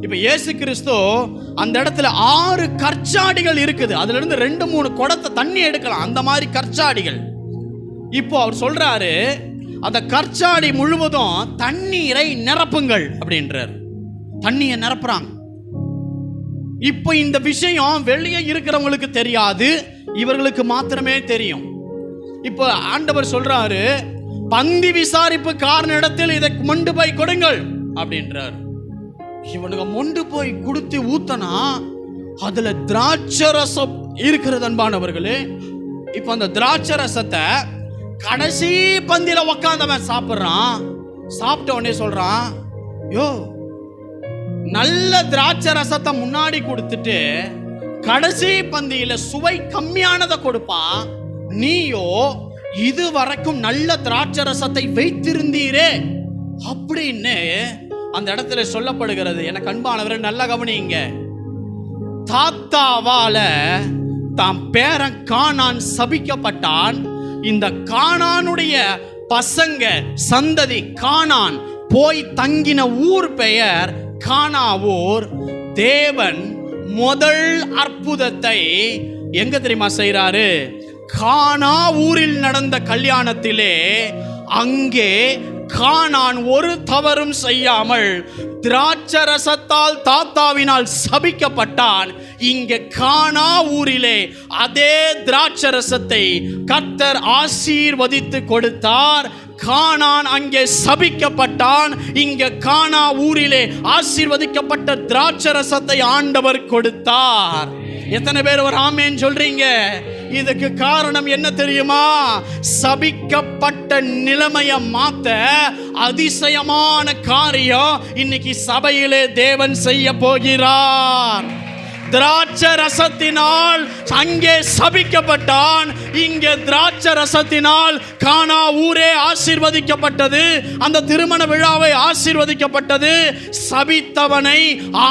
இப்ப இயேசு கிறிஸ்து அந்த இடத்துல 6 கற்சாடிகள் இருக்குது, அதுல இருந்து 2-3 குடத்தை தண்ணி எடுக்கலாம், அந்த மாதிரி கற்சாடிகள். இப்போ அவர் சொல்றாரு, அந்த கற்சாடி முழுவதும் தண்ணீரை நிரப்புங்கள் அப்படின்றார். தண்ணியை நிரப்புறாங்க. இப்போ இந்த விஷயம் வெளியே இருக்கிறவங்களுக்கு தெரியாது, இவர்களுக்கு மாத்திரமே தெரியும். இப்போ ஆண்டவர் சொல்றாரு, பந்தி விசாரிப்பு காரணத்தில் இதை மொண்டு போய் கொடுங்கள் அப்படின்றார். இவனுக்கு மொண்டு போய் கொடுத்து ஊத்தனா அதுல திராட்சை ரசம் இருக்கிறது அன்பானவர்களே. இப்போ அந்த திராட்சை ரசத்தை கடைசி பந்தியில உக்காந்தவன் சாப்பிட்றான். சாப்பிட்ட உடனே சொல்றான், யோ, நல்ல திராட்சை ரசத்தை முன்னாடி கொடுத்துட்டு கடைசி பந்தியில சுவை கம்மியானதை கொடுப்பான், நீயோ இது வரைக்கும் நல்ல திராட்சை ரசத்தை வைத்திருந்தீரே அப்படின்னு அந்த இடத்துல சொல்லப்படுகிறது. எனக்கு அன்பானவரை நல்ல கவனிங்க. தாத்தாவால தாம் பேரன் கானான் சபிக்கப்பட்டான். இந்த கானானுடைய பசங்க சந்ததி கானான் போய் தங்கின ஊர் பெயர் கானாவூர். தேவன் முதல் அற்புதத்தை எங்க தெரியுமா செய்றாரு? கானா ஊரில் நடந்த கல்யாணத்திலே. அங்கே கானான் ஒரு தவறும் செய்யாமல் திராட்சை ரசத்தால் தாத்தாவினால் சபிக்கப்பட்டான். இங்கே கானா ஊரிலே அதே திராட்சை ரசத்தை கர்த்தர் ஆசீர்வதித்து கொடுத்தார். கானான் அங்கே சபிக்கப்பட்டான், இங்கே கானா ஊரிலே ஆசீர்வதிக்கப்பட்ட திராட்சை ரசத்தை ஆண்டவர் கொடுத்தார். எத்தனை பேர் ஒரு ஆமென் சொல்றீங்க? இதுக்கு காரணம் என்ன தெரியுமா? சபிக்கப்பட்ட நிலைமையை மாத்த அதிசயமான காரியம் இன்னைக்கு சபையிலே தேவன் செய்ய போகிறார். திராட்சை ரசத்தினால் அங்கே சபிக்கப்பட்டான், இங்கே திராட்சை ரசத்தினால் கானா ஊரே ஆசீர்வதிக்கப்பட்டது, அந்த திருமண விழாவை ஆசீர்வதிக்கப்பட்டது. சபித்தவனை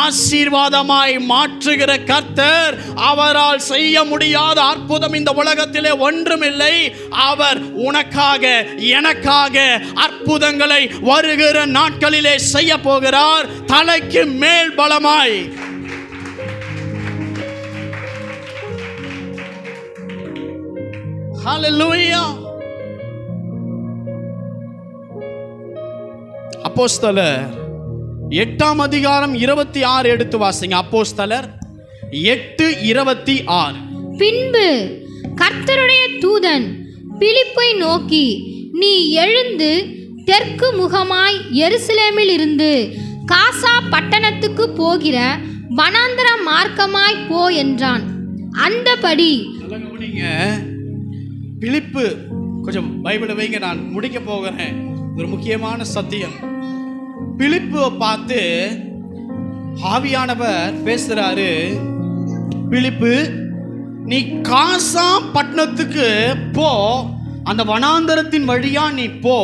ஆசீர்வாதமாய் மாற்றுகிற கர்த்தர், அவரால் செய்ய முடியாத அற்புதம் இந்த உலகத்திலே ஒன்றுமில்லை. அவர் உனக்காக எனக்காக அற்புதங்களை வருகிற நாட்களிலே செய்ய போகிறார், தலைக்கு மேல் பலமாய். ஹல்லேலூயா. அப்போஸ்தலர் 8ஆம் அதிகாரம் 26 எடுத்து வாசிங்க. அப்போஸ்தலர் 8:26. பின்பு கர்த்தருடைய தூதன் பிலிப்பை நோக்கி, நீ எழுந்து தெற்கு முகமாய் எருசலேமில் இருந்து காசா பட்டணத்துக்கு போகிற வனாந்தர மார்க்கமாய் போ என்றான். அந்தபடி பிலிப்பு, கொஞ்சம் பைபிளை வைங்க, நான் முடிக்க போகிறேன். ஒரு முக்கியமான சத்தியம். பிலிப்புவை பார்த்து ஆவியானவர் பேசுறாரு, பிலிப்பு, நீ காசா பட்டணத்துக்கு போ, அந்த வனாந்தரத்தின் வழியா நீ போ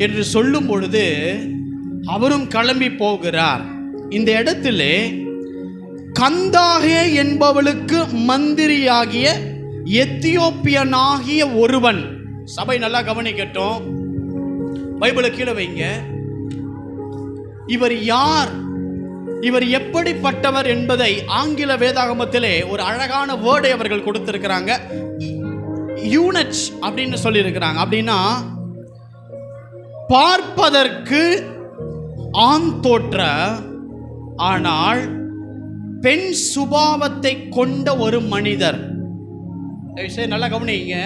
என்று சொல்லும் பொழுது அவரும் கிளம்பி போகிறார். இந்த இடத்திலே கந்தாகே என்பவளுக்கு மந்திரியாகிய எத்தியோப்பியனாகிய ஒருவன், சபை நல்லா கவனிக்கட்டும், பைபிளை கீழே வைங்க. இவர் யார், இவர் எப்படிப்பட்டவர் என்பதை ஆங்கில வேதாகமத்திலே ஒரு அழகான வேர்டை அவர்கள் கொடுத்திருக்கிறாங்க. யூனச் அப்படின்னு சொல்லியிருக்கிறாங்க. அப்படின்னா பார்ப்பதற்கு ஆண் தோற்ற ஆனால் பெண் சுபாவத்தை கொண்ட ஒரு மனிதர். நல்லா கவனிங்க.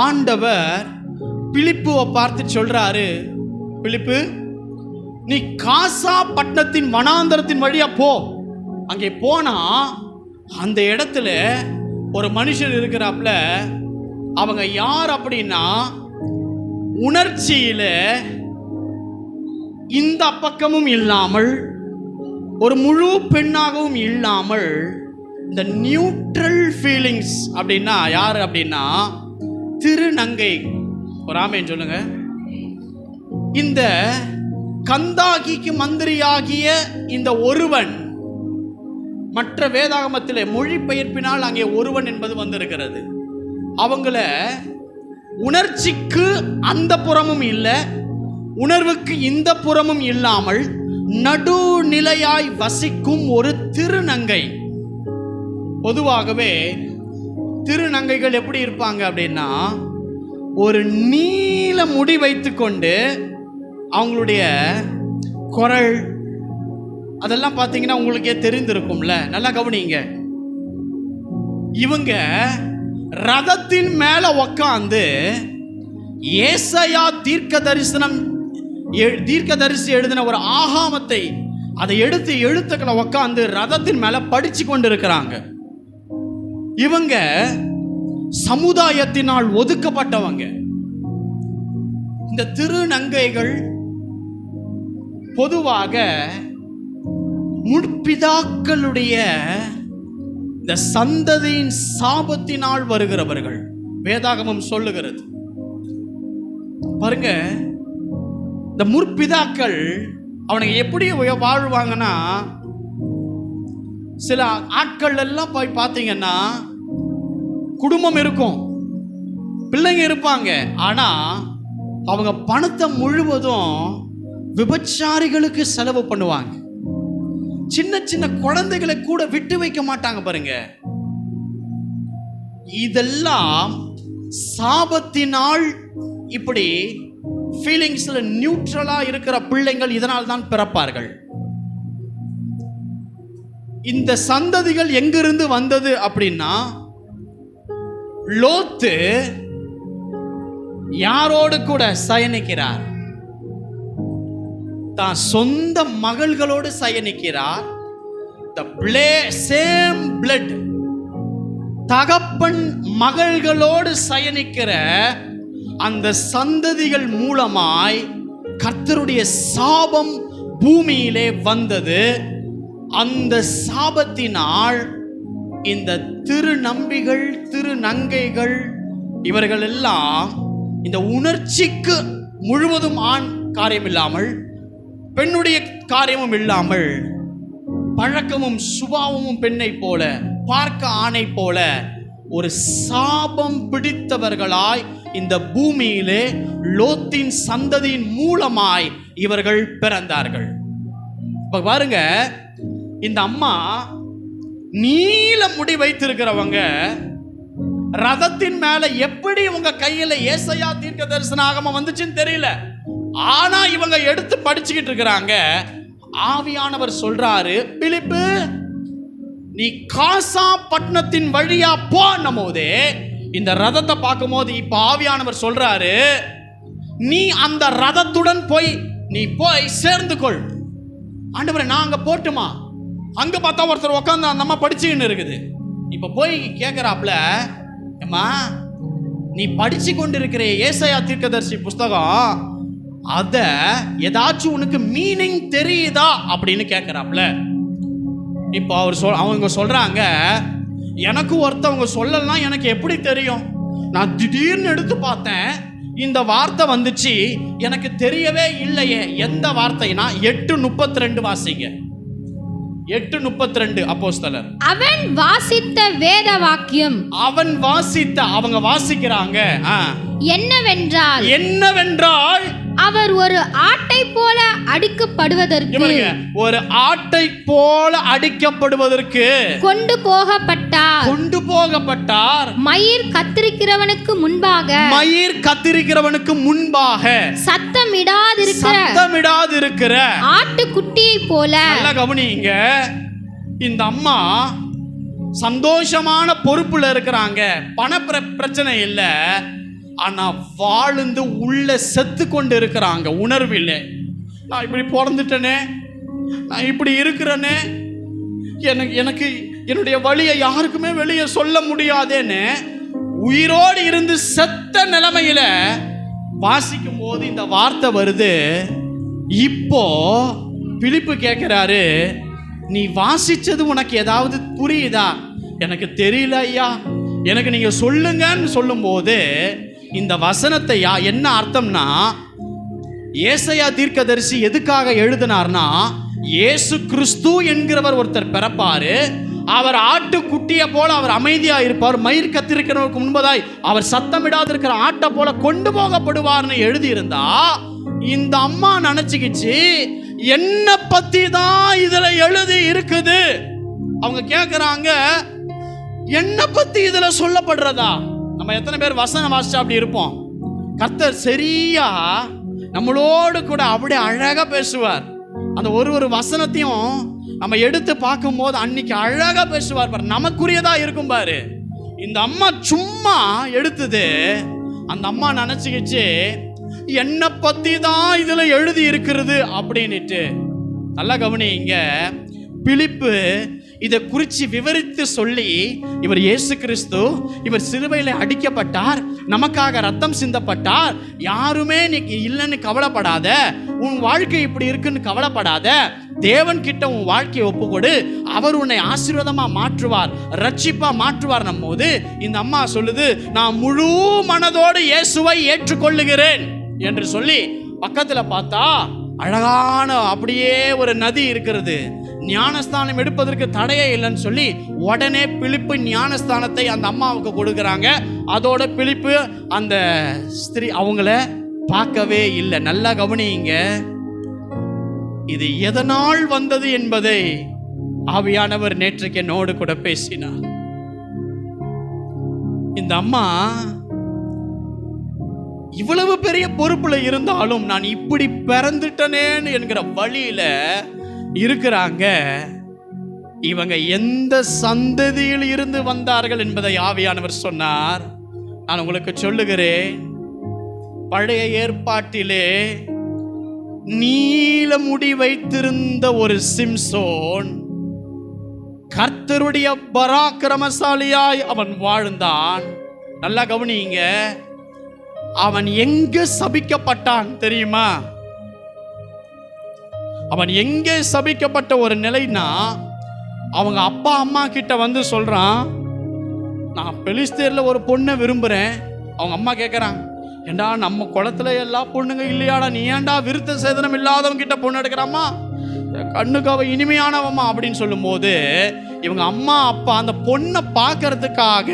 ஆண்டவர் பிலிப்புவை பார்த்து சொல்றாரு, பிலிப்பு, நீ காசா பட்டணத்தின் வனாந்தரத்தின் வழியா போ. அங்கே போனா அந்த இடத்துல ஒரு மனுஷன் இருக்கிறாப்ல. அவங்க யார் அப்படின்னா, உணர்ச்சியில இந்த பக்கமும் இல்லாமல் ஒரு முழு பெண்ணாகவும் இல்லாமல் இந்த நியூட்ரல் ஃபீலிங்ஸ் அப்படின்னா யார் அப்படின்னா திருநங்கை. ஒரு ஆமென் சொல்லுங்க. இந்த கந்தாகிக்கு மந்திரியாகிய இந்த ஒருவன், மற்ற வேதாகமத்திலே மொழிபெயர்ப்பினால் அங்கே ஒருவன் என்பது வந்திருக்கிறது. அவங்கள உணர்ச்சிக்கு அந்த புறமும் இல்லை, உணர்வுக்கு இந்த புறமும் இல்லாமல் நடுநிலையாய் வசிக்கும் ஒரு திருநங்கை. பொதுவாகவே திருநங்கைகள் எப்படி இருப்பாங்க அப்படின்னா, ஒரு நீல முடி வைத்துக்கொண்டு அவங்களுடைய குரல் அதெல்லாம் பார்த்தீங்கன்னா உங்களுக்கே தெரிந்திருக்கும்ல. நல்லா கவனிங்க. இவங்க ரதத்தின் மேல உக்காந்து ஏசாயா தீர்க்கதரிசி எழுதின ஒரு ஆகாமத்தை அதை எடுத்து எழுத்துக்களை உக்காந்து ரதத்தின் மேல படிச்சு கொண்டு இருக்கிறாங்க. இவங்க சமுதாயத்தினால் ஒதுக்கப்பட்டவங்க. இந்த திருநங்கைகள் பொதுவாக முற்பிதாக்களுடைய இந்த சந்ததியின் சாபத்தினால் வருகிறவர்கள். வேதாகமம் சொல்லுகிறது பாருங்க, இந்த முற்பிதாக்கள் அவனுக்கு எப்படி வாழ்வாங்கன்னா, சில ஆட்கள் எல்லாம் போய் பார்த்தீங்கன்னா குடும்பம் இருக்கும், பிள்ளைங்க இருப்பாங்க, ஆனா அவங்க பணத்தை முழுவதும் விபச்சாரிகளுக்கு செலவு பண்ணுவாங்க. சின்ன சின்ன குழந்தைகளை கூட விட்டு வைக்க மாட்டாங்க பாருங்க. இதெல்லாம் சாபத்தினால் இப்படி ஃபீலிங்ஸ்ல நியூட்ரலா இருக்கிற பிள்ளைகள் இதனால் தான் பிறப்பார்கள். இந்த சந்ததிகள் எங்கிருந்து வந்தது அப்படின்னா, லோத்து யாரோடு கூட சயனிக்கிறார்? தான் சொந்த மகள்களோடு சயனிக்கிறார். சேம் பிளட், தகப்பன் மகள்களோடு சயனிக்கிற அந்த சந்ததிகள் மூலமாய் கர்த்தருடைய சாபம் பூமியிலே வந்தது. அந்த சாபத்தினால் இந்த திருநம்பிகள், திருநங்கைகள் இவர்கள் எல்லாம் இந்த உணர்ச்சிக்கு முழுவதும் ஆண் காரியம் இல்லாமல், பெண்ணுடைய காரியமும் இல்லாமல், பழக்கமும் சுபாவமும் பெண்ணை போல, பார்க்க ஆணை போல ஒரு சாபம் பிடித்தவர்களாய் இந்த பூமியிலே லோத்தின் சந்ததியின் மூலமாய் இவர்கள் பிறந்தார்கள். இப்ப பாருங்க, இந்த அம்மா நீல முடி வைத்திருக்கிறவங்க ரதத்தின் மேல எப்படி உங்க கையில ஏசாயா தீர்க்க தரிசன ஆகமம் வந்துச்சுன்னு தெரியல, ஆனா இவங்க எடுத்து படிச்சுக்கிட்டு இருக்கிறாங்க. ஆவியானவர் சொல்றாரு, பிலிப்பு நீ காசா பட்டணத்தின் வழியா போன போதே இந்த ரதத்தை பார்க்கும் போது இப்ப ஆவியானவர் சொல்றாரு, நீ அந்த ரதத்துடன் நீ போய் சேர்ந்து கொள். ஆண்டவரே நான் அங்க போட்டுமா? அங்க பார்த்தா ஒருத்தர் உட்காந்து அந்த அம்மா படிச்சுக்கின்னு இருக்குது. இப்ப போய் கேட்கிறாப்ல, அம்மா நீ படிச்சு கொண்டு இருக்கிற ஏசாயா தீர்க்கதரிசி புஸ்தகம், அத ஏதாச்சும் உனக்கு மீனிங் தெரியுதா அப்படின்னு கேட்கிறாப்ல. இப்போ அவங்க சொல்றாங்க, எனக்கு ஒருத்தவங்க சொல்லலாம், எனக்கு எப்படி தெரியும்? நான் திடீர்னு எடுத்து பார்த்தேன், இந்த வார்த்தை வந்துச்சு, எனக்கு தெரியவே இல்லையே. எந்த வார்த்தைனா 8:32 வாசிங்க. 8:32 அப்போஸ்தலர். அவன் வாசித்த வேத வாக்கியம், அவங்க வாசிக்கிறாங்க என்னவென்றால் அவர் ஒரு ஆட்டை போல அடிக்கப்படுவதற்கு, ஒரு ஆட்டை போல அடிக்கப்படுவதற்கு கொண்டு போகப்பட்டார். மயிர் கத்திரிக்கிறவனுக்கு முன்பாக சத்தமிடாதிருக்கிற ஆட்டுக்குட்டியை போல. நல்லா கவனிங்க, இந்த அம்மா சந்தோஷமான பொறுப்புல இருக்கிறாங்க, பண பிரச்சனை இல்லை, ஆனா வாழ்ந்து உள்ள செத்து கொண்டு இருக்கிறாங்க உணர்வில். நான் இப்படி பிறந்துட்டேனே, நான் இப்படி இருக்கிறேனே, எனக்கு என்னுடைய வழியை யாருக்குமே வெளியே சொல்ல முடியாதேன்னு உயிரோடு இருந்து செத்த நிலைமையில வாசிக்கும் போது இந்த வார்த்தை வருது. இப்போ பிலிப்பு கேட்கிறாரு, நீ வாசிச்சது உனக்கு ஏதாவது புரியுதா? எனக்கு தெரியல ஐயா, எனக்கு நீங்க சொல்லுங்கன்னு சொல்லும்போது இந்த வசனத்தை என்ன அர்த்தம்னா, ஏசாயா தீர்க்கதரிசி எதுக்காக எழுதினார்னா, இயேசு கிறிஸ்து என்கிறவர் ஒருத்தர் பிறப்பாரு, அவர் ஆட்டுக்குட்டியை போல அவர் அமைதியா இருப்பார், மயிர் கத்திருக்கிறவருக்கு முன்பதாய் அவர் சத்தமிடாது இருக்கிற ஆட்டை போல கொண்டு போகப்படுவார்னு எழுதியிருந்தா, இந்த அம்மா நினைச்சுக்கிச்சு என்ன பத்தி தான் இதுல எழுதி இருக்குது. அவங்க கேட்கிறாங்க, என்ன பத்தி இதுல சொல்லப்படுறதா? நம்ம எத்தனை பேர் வசனம் வாசிச்சா அப்படி இருப்போம்? கர்த்தர் சரியா நம்மளோடு கூட அப்படியே அழகா பேசுவார். அந்த ஒரு வசனத்தையும் நம்ம எடுத்து பார்க்கும்போது அன்னைக்கு அழகா பேசுவார் பாரு, நமக்குரியதா இருக்கும் பாரு. இந்த அம்மா சும்மா எடுத்தது, அந்த அம்மா நினைச்சுக்கிச்சு என்ன பத்தி தான் இதுல எழுதி இருக்கிறது அப்படின்னுட்டு. நல்லா கவனிங்க, பிலிப்பு இதை குறித்து விவரித்து சொல்லி, இவர் இயேசு கிறிஸ்து, இவர் சிலுவையில் அடிக்கப்பட்டார், நமக்காக ரத்தம் சிந்தப்பட்டார், யாருமே நீ இல்லைன்னு கவலைப்படாத, உன் வாழ்க்கை இப்படி இருக்குன்னு கவலைப்படாத, தேவன் கிட்ட உன் வாழ்க்கையை ஒப்புக்கொடு, அவர் உன்னை ஆசீர்வாதமா மாற்றுவார், ரட்சிப்பா மாற்றுவார். போது இந்த அம்மா சொல்லுது, நான் முழு மனதோடு இயேசுவை ஏற்றுக்கொள்ளுகிறேன் என்று சொல்லி பக்கத்துல பார்த்தா அழகான அப்படியே ஒரு நதி இருக்கிறது. ஞானஸ்தானம் எடுப்பதற்கு தடையே இல்லைன்னு சொல்லி உடனே பிலிப்பு ஞானஸ்தானத்தை அந்த அம்மாவுக்கு கொடுக்குறாங்க. அதோட பிலிப்பு அந்த ஸ்திரீ அவங்கள பார்க்கவே இல்லை. நல்லா கவனிங்க, இது எதனால் வந்தது என்பதை ஆவியானவர் நேற்றைக்கு என்னோடு கூட பேசினார். இந்த அம்மா இவ்வளவு பெரிய பொறுப்புல இருந்தாலும் நான் இப்படி பிறந்துட்டனேன்னு என்கிற வழியில இருக்கிறாங்க. இவங்க எந்த சந்ததியில் இருந்து வந்தார்கள் என்பதை ஆவியானவர் சொன்னார். நான் உங்களுக்கு சொல்லுகிறேன், பழைய ஏற்பாட்டிலே நீல முடி வைத்திருந்த ஒரு சிம்சோன் கர்த்தருடைய பராக்கிரமசாலியாய் அவன் வாழ்ந்தான். நல்லா கவனிங்க, அவன் எங்க சபிக்கப்பட்டான் தெரியுமா? அவன் எங்கே சபிக்கப்பட்ட ஒரு நிலைனா, அவங்க அப்பா அம்மா கிட்ட வந்து சொல்றான், நான் பெலிஸ்தேர்ல ஒரு பொண்ணை விரும்புறேன். அவங்க அம்மா கேட்கறாங்க, ஏண்டா நம்ம குளத்துல எல்லா பொண்ணுங்க இல்லையாடா, நீ ஏண்டா விருத்த சேதனம் இல்லாதவங்க கிட்ட பொண்ணு எடுக்கிறாமா, கண்ணுக்கு அவ இனிமையானவமா அப்படின்னு சொல்லும் போது, இவங்க அம்மா அப்பா அந்த பொண்ணை பார்க்கறதுக்காக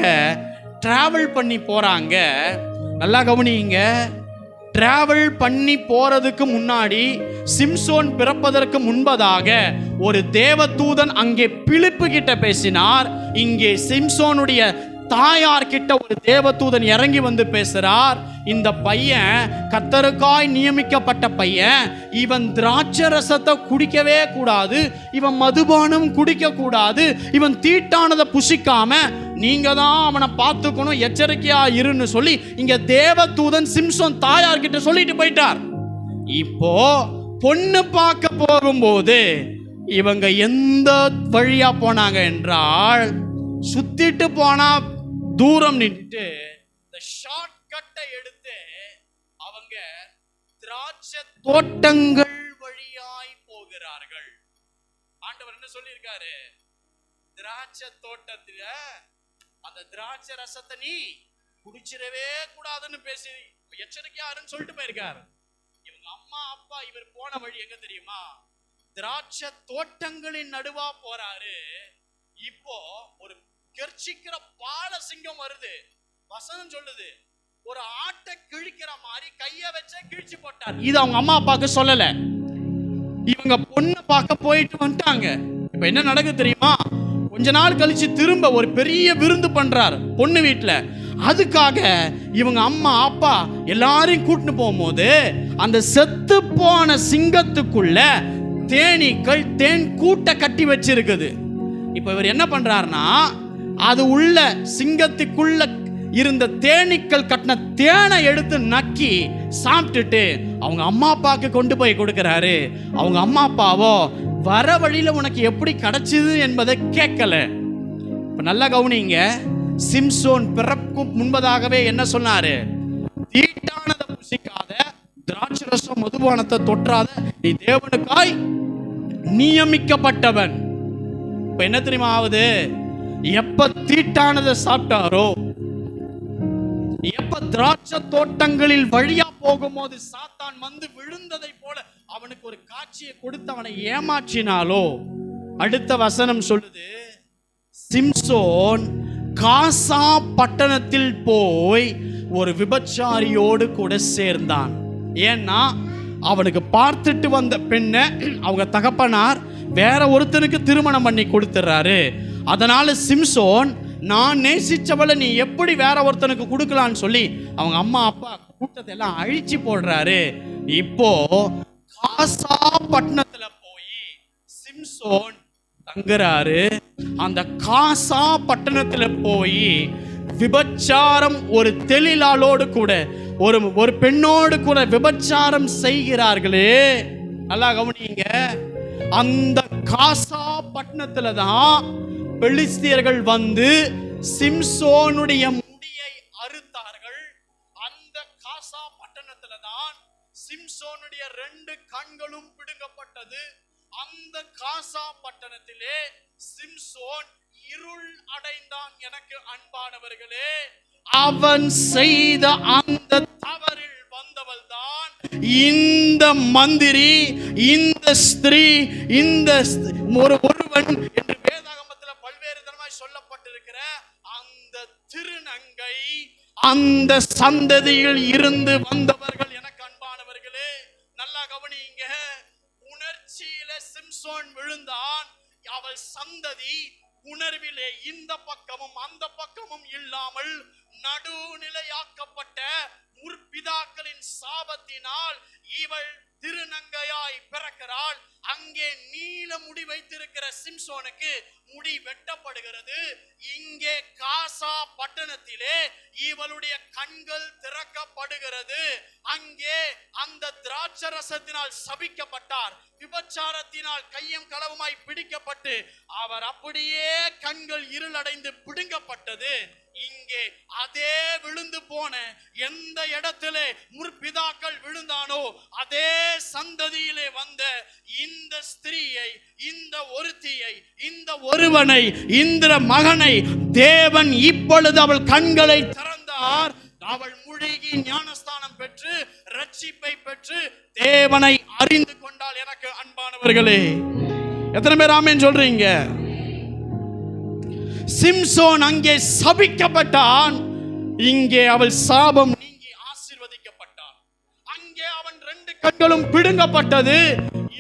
டிராவல் பண்ணி போறாங்க. நல்லா கவனிங்க, டிராவல் பண்ணி போறதுக்கு முன்னாடி, சிம்சோன் பிறப்பதற்கு முன்பதாக ஒரு தேவதூதன் அங்கே பிலிப்பு கிட்ட பேசினார். இங்கே சிம்சோனுடைய தாயார் கிட்ட ஒரு தேவதூதன் இறங்கி வந்து பேசுறார். இந்த பையன் கர்த்தருக்காய் நியமிக்கப்பட்ட பையன், இவன் திராட்சை ரசத்தை குடிக்கவே கூடாது, இவன் மதுபானம் குடிக்க கூடாது, இவன் தீட்டானதை புசிக்காம நீங்க தான் அவனை பார்த்துக்கணும், எச்சரிக்கையா இருன்னு சொல்லி இங்க தேவதூதன் சிம்சோன் தாயார் கிட்ட சொல்லிட்டு போயிட்டார். இப்போ பொண்ணு பார்க்க போகும்போது இவங்க எந்த வழியா போனாங்க என்றால், சுத்திட்டு போனா தூரம் நின்று இந்த ஷார்ட் கட்டை எடுத்து அவங்க திராட்சை தோட்டங்கள் வழியாய் போகிறார்கள். ஆண்டவர் என்ன சொல்லியிருக்காரு? திராட்சை தோட்டத்துல அந்த திராட்சை ரசத்தை நீ குடிச்சிடவே கூடாதுன்னு பேசி எச்சரிக்கையாருன்னு சொல்லிட்டு போயிருக்காரு. இவங்க அம்மா அப்பா இவர் போன வழி எங்க தெரியுமா? திராட்சை தோட்டங்களின் நடுவா போறாரு. இப்போ ஒரு கர்ச்சிக்கிற பால சிங்கம் வருது. வசனம் சொல்லுது, ஒரு ஆட்டை கிழிக்கிற மாதிரி கைய வச்ச கிழிச்சு போட்டார். இது அவங்க அம்மா அப்பாவுக்கு சொல்லல. இவங்க பொண்ணு பார்க்க போயிட்டு வந்துட்டாங்க. இப்ப என்ன நடக்குது தெரியுமா? கொஞ்ச நாள் கழிச்சு திரும்ப ஒரு பெரிய விருந்து பண்றார் பொண்ணு வீட்டுல. அதுக்காக இவங்க அம்மா அப்பா எல்லாரையும் கூட்டிட்டு போகும்போது அந்த செத்து போன சிங்கத்துக்குள்ள தேனீக்கள் தேன் கூட்ட கட்டி வச்சிருக்குது. இப்ப இவர் என்ன பண்றாருன்னா, அது உள்ள சிங்கத்துக்குள்ள இருந்த தேனீக்கள் கட்டின தேனை எடுத்து நக்கி சாப்பிட்டுட்டு அவங்க அம்மா அப்பாவுக்கு கொண்டு போய் கொடுக்கிறாரு. அவங்க அம்மா அப்பாவோ வர வழியில உனக்கு எப்படி கிடைச்சது என்பதை கேட்கல. இப்ப நல்லா கவனிங்க, சிம்சோன் பிறக்கும் முன்பதாகவே என்ன சொன்னாரு? தீட்டானதை புசிக்காத, திராட்சை ரசம் மதுபானத்தை தொற்றாத, நீ தேவனுக்காய் நியமிக்கப்பட்டவன். இப்ப என்ன தெரியுமா ஆகுது? எப்ப தீட்டானதை சாப்பிட்டாரோ, எப்ப திராட்சை தோட்டங்களில் வழியா போகும்போது சாத்தான் வந்து விழுந்ததை போல அவனுக்கு ஒரு காட்சியை கொடுத்து அவனை ஏமாற்றினாலோ, அடுத்த வசனம் சொல்லுது, சிம்சோன் காசா பட்டணத்தில் போய் ஒரு விபச்சாரியோடு கூட சேர்ந்தான். ஏன்னா அவனுக்கு பார்த்துட்டு வந்த பெண்ணை அவங்க தகப்பனார் வேற ஒருத்தனுக்கு திருமணம் பண்ணி கொடுத்துறாரு. அதனால சிம்சோன், நான் நேசிச்சவளை நீ எப்படி வேற ஒருத்தனுக்கு கொடுக்கலான்னு சொல்லி அவங்க அம்மா அப்பா கூட்டத்தை எல்லாம் அழிச்சு போடுறாரு. இப்போ காசா பட்டணத்துல போய் சிம்சோன் தங்குறாரு. அந்த காசா பட்டணத்துல போய் விபச்சாரம், ஒரு தெளிலாளோடு கூட, ஒரு பெண்ணோடு கூட விபச்சாரம் செய்கிறார்களே. நல்லா கவனிங்க. அந்த காசா பட்டணத்துல தான் பெலிஸ்தியர்கள் வந்து சிம்சோனுடைய முடியை அறுத்தார்கள். அந்த காசா பட்டணத்துல தான் சிம்சோனுடைய 2 கண்களும் பிடுங்கப்பட்டது. அந்த காசா பட்டணத்திலே சிம்சோன் இருள் அடைந்தான். எனக்கு அன்பானவர்களே, அவன் செய்த அந்த தவறில் வந்தவள் தான் இந்த மந்திரி, இந்த ஸ்திரீ, இந்த ஒருவன் என்று வேதாகமத்தில் பல்வேறு தரமாய் சொல்லப்பட்டிருக்கிற அந்த திருநங்கை, அந்த சந்ததியில் இருந்து வந்தவர்கள். எனக்கு அன்பானவர்களே, நல்லா கவனிங்க. உணர்ச்சியில சிம்சோன் விழுந்தான். அவள் சந்ததி உணர்விலே இந்த பக்கமும் அந்த பக்கமும் இல்லாமல் நடுநிலையாக்கப்பட்ட முற்பிதாக்களின் சாபத்தினால் இவள் திருநங்கையாய் பிறக்கிறாள். அங்கே நீல முடி வைத்திருக்கிற சிம்சோனுக்கு முடி வெட்டப்படுகிறது. இங்கே காசா பட்டணத்திலே இவளுடைய கண்கள் திறக்கப்படுகிறது. அங்கே அந்த திராட்சரசத்தினால் சபிக்கப்பட்டார். விபச்சாரத்தினால் கையும் களவுமாய் பிடிக்கப்பட்டு அவர் அப்படியே கண்கள் இருளடைந்து பிடுங்கப்பட்டது. இங்கே அதே விழுந்து போன எந்த இடத்திலே முற்பிதாக்கள் விழுந்தானோ அதே சந்ததியிலே வந்த இந்த ஸ்திரீயை, இந்த ஒருத்தியை, இந்த ஒருவனை, இந்த மகனை தேவன் இப்பொழுது அவள் கண்களை திறந்தார். அவள் முழுகி ஞானஸ்தானம் பெற்று ரட்சிப்பை பெற்று தேவனை அறிந்து கொண்டாள். எனக்கு அன்பானவர்களே, எத்தனை பேர் ஆமென் சொல்றீங்க? சிம்சோன் அங்கே சபிக்கப்பட்டான், இங்கே அவள் சாபம் நீங்கி ஆசீர்வதிக்கப்பட்டான். அங்கே அவன் 2 கண்களும் பிடுங்கப்பட்டது.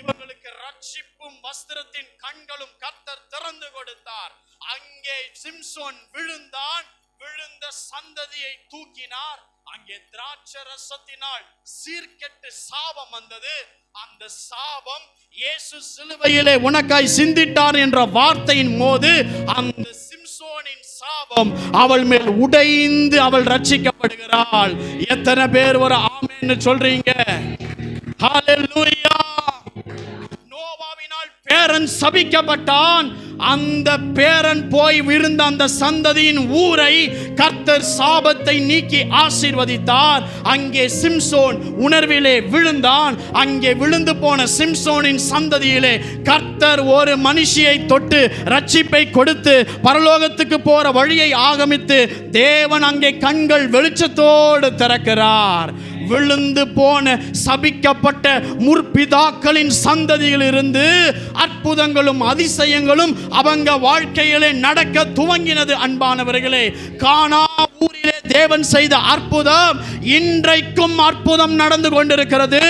இவர்களுக்கு ரட்சிப்பும் வஸ்திரத்தின் கண்களும் கர்த்தர் திறந்து கொடுத்தார். அங்கே சிம்சோன் விழுந்தான். விழுந்த சந்ததியை தூக்கினார். அங்கே திராட்சரசத்தினால் சீர்கெட்டு சாபம் வந்தது. அந்த சாபம் இயேசு சிலுவையிலே உனக்காய் சிந்திட்டார் என்ற வார்த்தையின் போது அந்த சிம்சோனின் சாபம் அவள் மேல் உடைந்து அவள் ரட்சிக்கப்படுகிறாள். எத்தனை பேர் ஒரு ஆமென்னு சொல்றீங்க? ஹல்லேலூயா. நோவாவினால் பேரன் சபிக்கப்பட்டான். அந்த பேரன் போய் விழுந்த அந்த சந்ததியின் ஊரை கர்த்தர் சாபத்தை நீக்கி ஆசீர்வதித்தார். அங்கே சிம்சோன் உணர்விலே விழுந்தான். அங்கே விழுந்து போன சிம்சோனின் சந்ததியிலே கர்த்தர் ஒரு மனுஷியை தொட்டு ரட்சிப்பை கொடுத்து பரலோகத்துக்கு போற வழியை ஆகமித்து தேவன் அங்கே கண்கள் வெளிச்சத்தோடு திறக்கிறார். விழுந்து போன சபிக்கப்பட்ட முற்பிதாக்களின் சந்ததியில் இருந்து அற்புதங்களும் அதிசயங்களும் அவங்க வாழ்க்கையிலே நடக்க துவங்கினது. அன்பானவர்களே, கானா ஊரிலே தேவன் செய்த அற்புதம் இன்றைக்கும் அற்புதம் நடந்து கொண்டிருக்கிறது.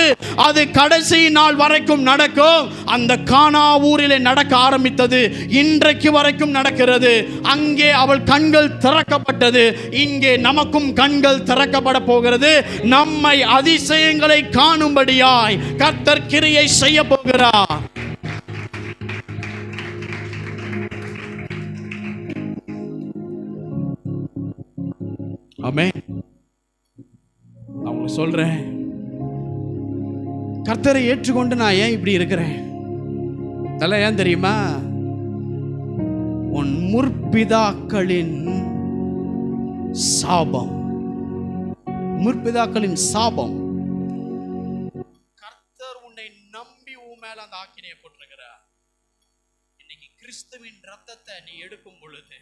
அது கடைசி நாள் வரைக்கும் நடக்கும். அந்த கானா ஊரிலே நடக்க ஆரம்பித்தது, இன்றைக்கு வரைக்கும் நடக்கிறது. அங்கே அவள் கண்கள் திறக்கப்பட்டது. இங்கே நமக்கும் கண்கள் திறக்கப்பட போகிறது. நம்மை அதிசயங்களை காணும்படியாய் கர்த்தர் கிரியை செய்ய போகிறார். ஆமென். நான் சொல்றேன், கர்த்தரை ஏற்றுக்கொண்டு நான் ஏன் இப்படி இருக்கிறேன்? அதெல்லாம் ஏன் தெரியுமா? உன் முற்பிதாக்களின் சாபம், முற்பிதாக்களின் சாபம். கர்த்தர் உன்னை நம்பி உன் மேல அந்த ஆக்கினையை போட்டிருக்கிறார். இன்னைக்கு கிறிஸ்துவின் ரத்தத்தை நீ எடுக்கும் பொழுது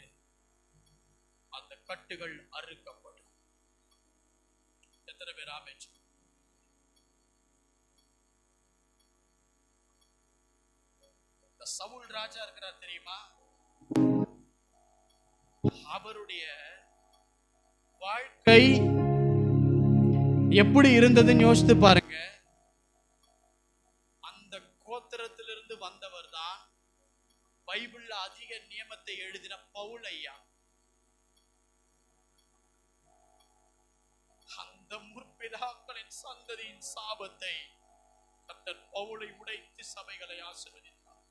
அந்த கட்டுகள் அறுக்கப்படும். எத்தனை பேர் ஆமென்? இந்த சவுல் ராஜா இருக்கிறார் தெரியுமா? அவருடைய வாழ்க்கை எப்படி இருந்ததுன்னு யோசித்து பாருங்க. அந்த கோத்திரத்திலிருந்து வந்தவர் தான் பைபிள்ல அதிக நியமத்தை எழுதின பவுல் ஐயா. அந்த முற்பிதாக்களின் சந்ததியின் சாபத்தை கர்த்தர் பவுலை உடைத்து சபைகளை ஆசீர்வதித்தார்.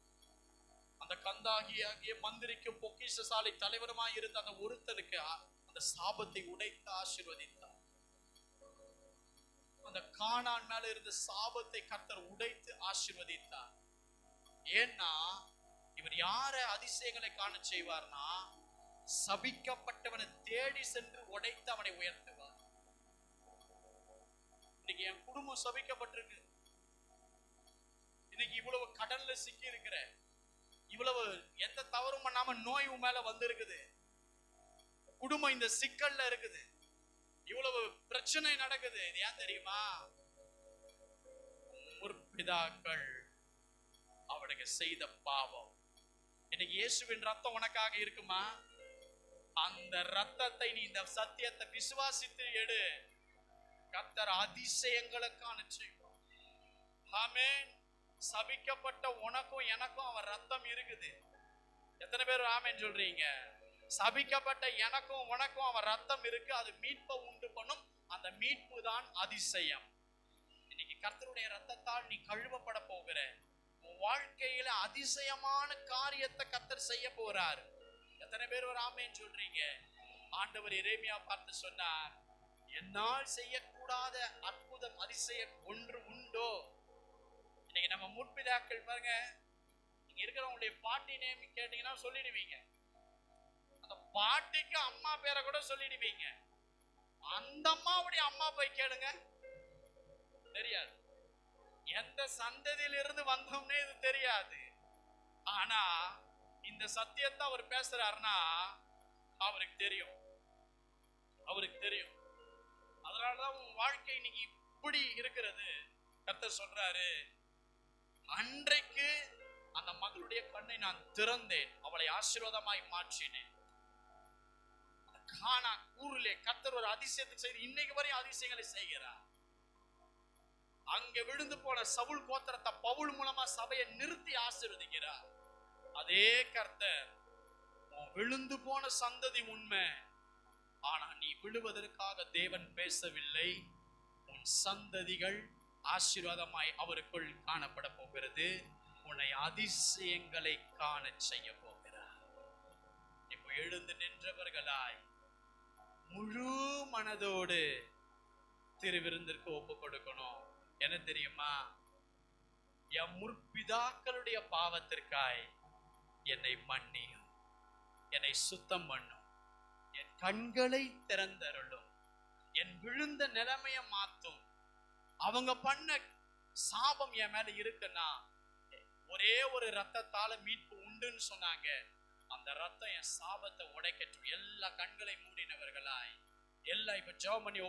அந்த கந்தாகியாகிய மந்திரிக்கும் பொக்கிஷசாலை தலைவருமாய் இருந்த அந்த ஒருத்தருக்கு அந்த சாபத்தை உடைத்து ஆசீர்வதித்தார். அந்த கானான் மேல இருந்த சாபத்தை கர்த்தர் உடைத்து ஆசீர்வதித்தார். ஏன்னா இவர் யார அதிசயங்களை காண செய்வார்னா, சபிக்கப்பட்டவனை தேடி சென்று உடைத்து அவனை உயர்த்துவார். இன்னைக்கு என் குடும்பம் சபிக்கப்பட்டிருக்கு. இன்னைக்கு இவ்வளவு கடல்ல சிக்கி இருக்கிற, இவ்வளவு எந்த தவறும் பண்ணாம நோய் மேல வந்து இருக்குது, குடும்பம் இந்த சிக்கல்ல இருக்குது, இவ்வளவு பிரச்சனை நடக்குது. இது ஏன் தெரியுமா? முற்பிதாக்கள் அவனுக்கு செய்த பாவம். இன்னைக்கு இயேசுவின் ரத்தம் உனக்காக இருக்குமா? அந்த ரத்தத்தை நீ இந்த சத்தியத்தை விசுவாசித்து எடு. கர்த்தர் அதிசயங்களுக்கான செய்வார். ஆமென். சபிக்கப்பட்ட உனக்கும் எனக்கும் அவன் ரத்தம் இருக்குது. எத்தனை பேர் ஆமென் சொல்றீங்க? சபிக்கப்பட்ட எனக்கும் உனக்கும் அவன் ரத்தம் இருக்கு. அது மீட்பை உண்டு பண்ணும். அந்த மீட்பு தான் அதிசயம். இன்னைக்கு கர்த்தருடைய ரத்தத்தால் நீ கழுவப்பட போகிற. உன் வாழ்க்கையில அதிசயமான காரியத்தை கர்த்தர் செய்ய போறார். எத்தனை பேர் ஒரு ஆமென் சொல்றீங்க? ஆண்டவர் எரேமியா பார்த்து சொன்னார், என்னால் செய்யக்கூடாத அற்புதம் அதிசயம் ஒன்று உண்டோ? இன்னைக்கு நம்ம முற்பிதாக்கள் பாருங்க, இங்க இருக்கிறவங்களுடைய பாட்டி நேம் கேட்டீங்கன்னா சொல்லிடுவீங்க. அந்த பாட்டிக்கு அம்மா பேரை கூட சொல்லிடுவீங்க. அந்த அம்மாவுடைய அம்மா போய் கேளுங்க, தெரியாது. எந்த சந்ததியில இருந்து வந்தோம்னே இது தெரியாது. ஆனா இந்த சத்தியத்தை அவர் பேசுறாருன்னா அவருக்கு தெரியும். அவருக்கு தெரியும். அதனாலதான் உன் வாழ்க்கை இன்னைக்கு இப்படி இருக்கிறது. கர்த்தர் சொல்றாரு, அன்றைக்கு அந்த மகளுடைய கண்ணை நான் திறந்தேன், அவளை ஆசீர்வாதமாய் மாற்றினேன். கானா ஊரிலே கர்த்தர் ஒரு அதிசயத்தை செய்து இன்னைக்கு வரையும் அதிசயங்களை செய்கிறார். அங்க விழுந்து போன சவுல் கோத்திரத்தை பவுல் மூலமா சபையை நிறுத்தி ஆசீர்வதிக்கிறார். அதே கர்த்தர் விழுந்து போன சந்ததி உண்மை, ஆனா நீ விழுவதற்காக தேவன் பேசவில்லை. உன் சந்ததிகள் ஆசீர்வாதமாய் அவருக்குள் காணப்பட போகிறது. உன்னை அதிசயங்களை காண செய்ய போகிறார். இப்போ எழுந்து நின்றவர்களாய் முழு மனதோடு திருவிருந்திற்கு ஒப்பு கொடுக்கணும். என்ன தெரியுமா? என் முற்பிதாக்களுடைய பாவத்திற்காய் என்னை மன்னியும், என்னை சுத்தம் பண்ணும், என் கண்களை திறந்தருளும், என் விழுந்த நிலைமைய மாத்தும். அவங்க பண்ண சாபம் என் மேல இருக்குன்னா ஒரே ஒரு ரத்தத்தால மீட்பு உண்டுன்னு சொன்னாங்க. அந்த ரத்தம் என் சாபத்தை உடைக்கட்டும். எல்லா கண்களை மூடினவர்களாய் எல்லாம் இப்ப ஜெபம் பண்ணி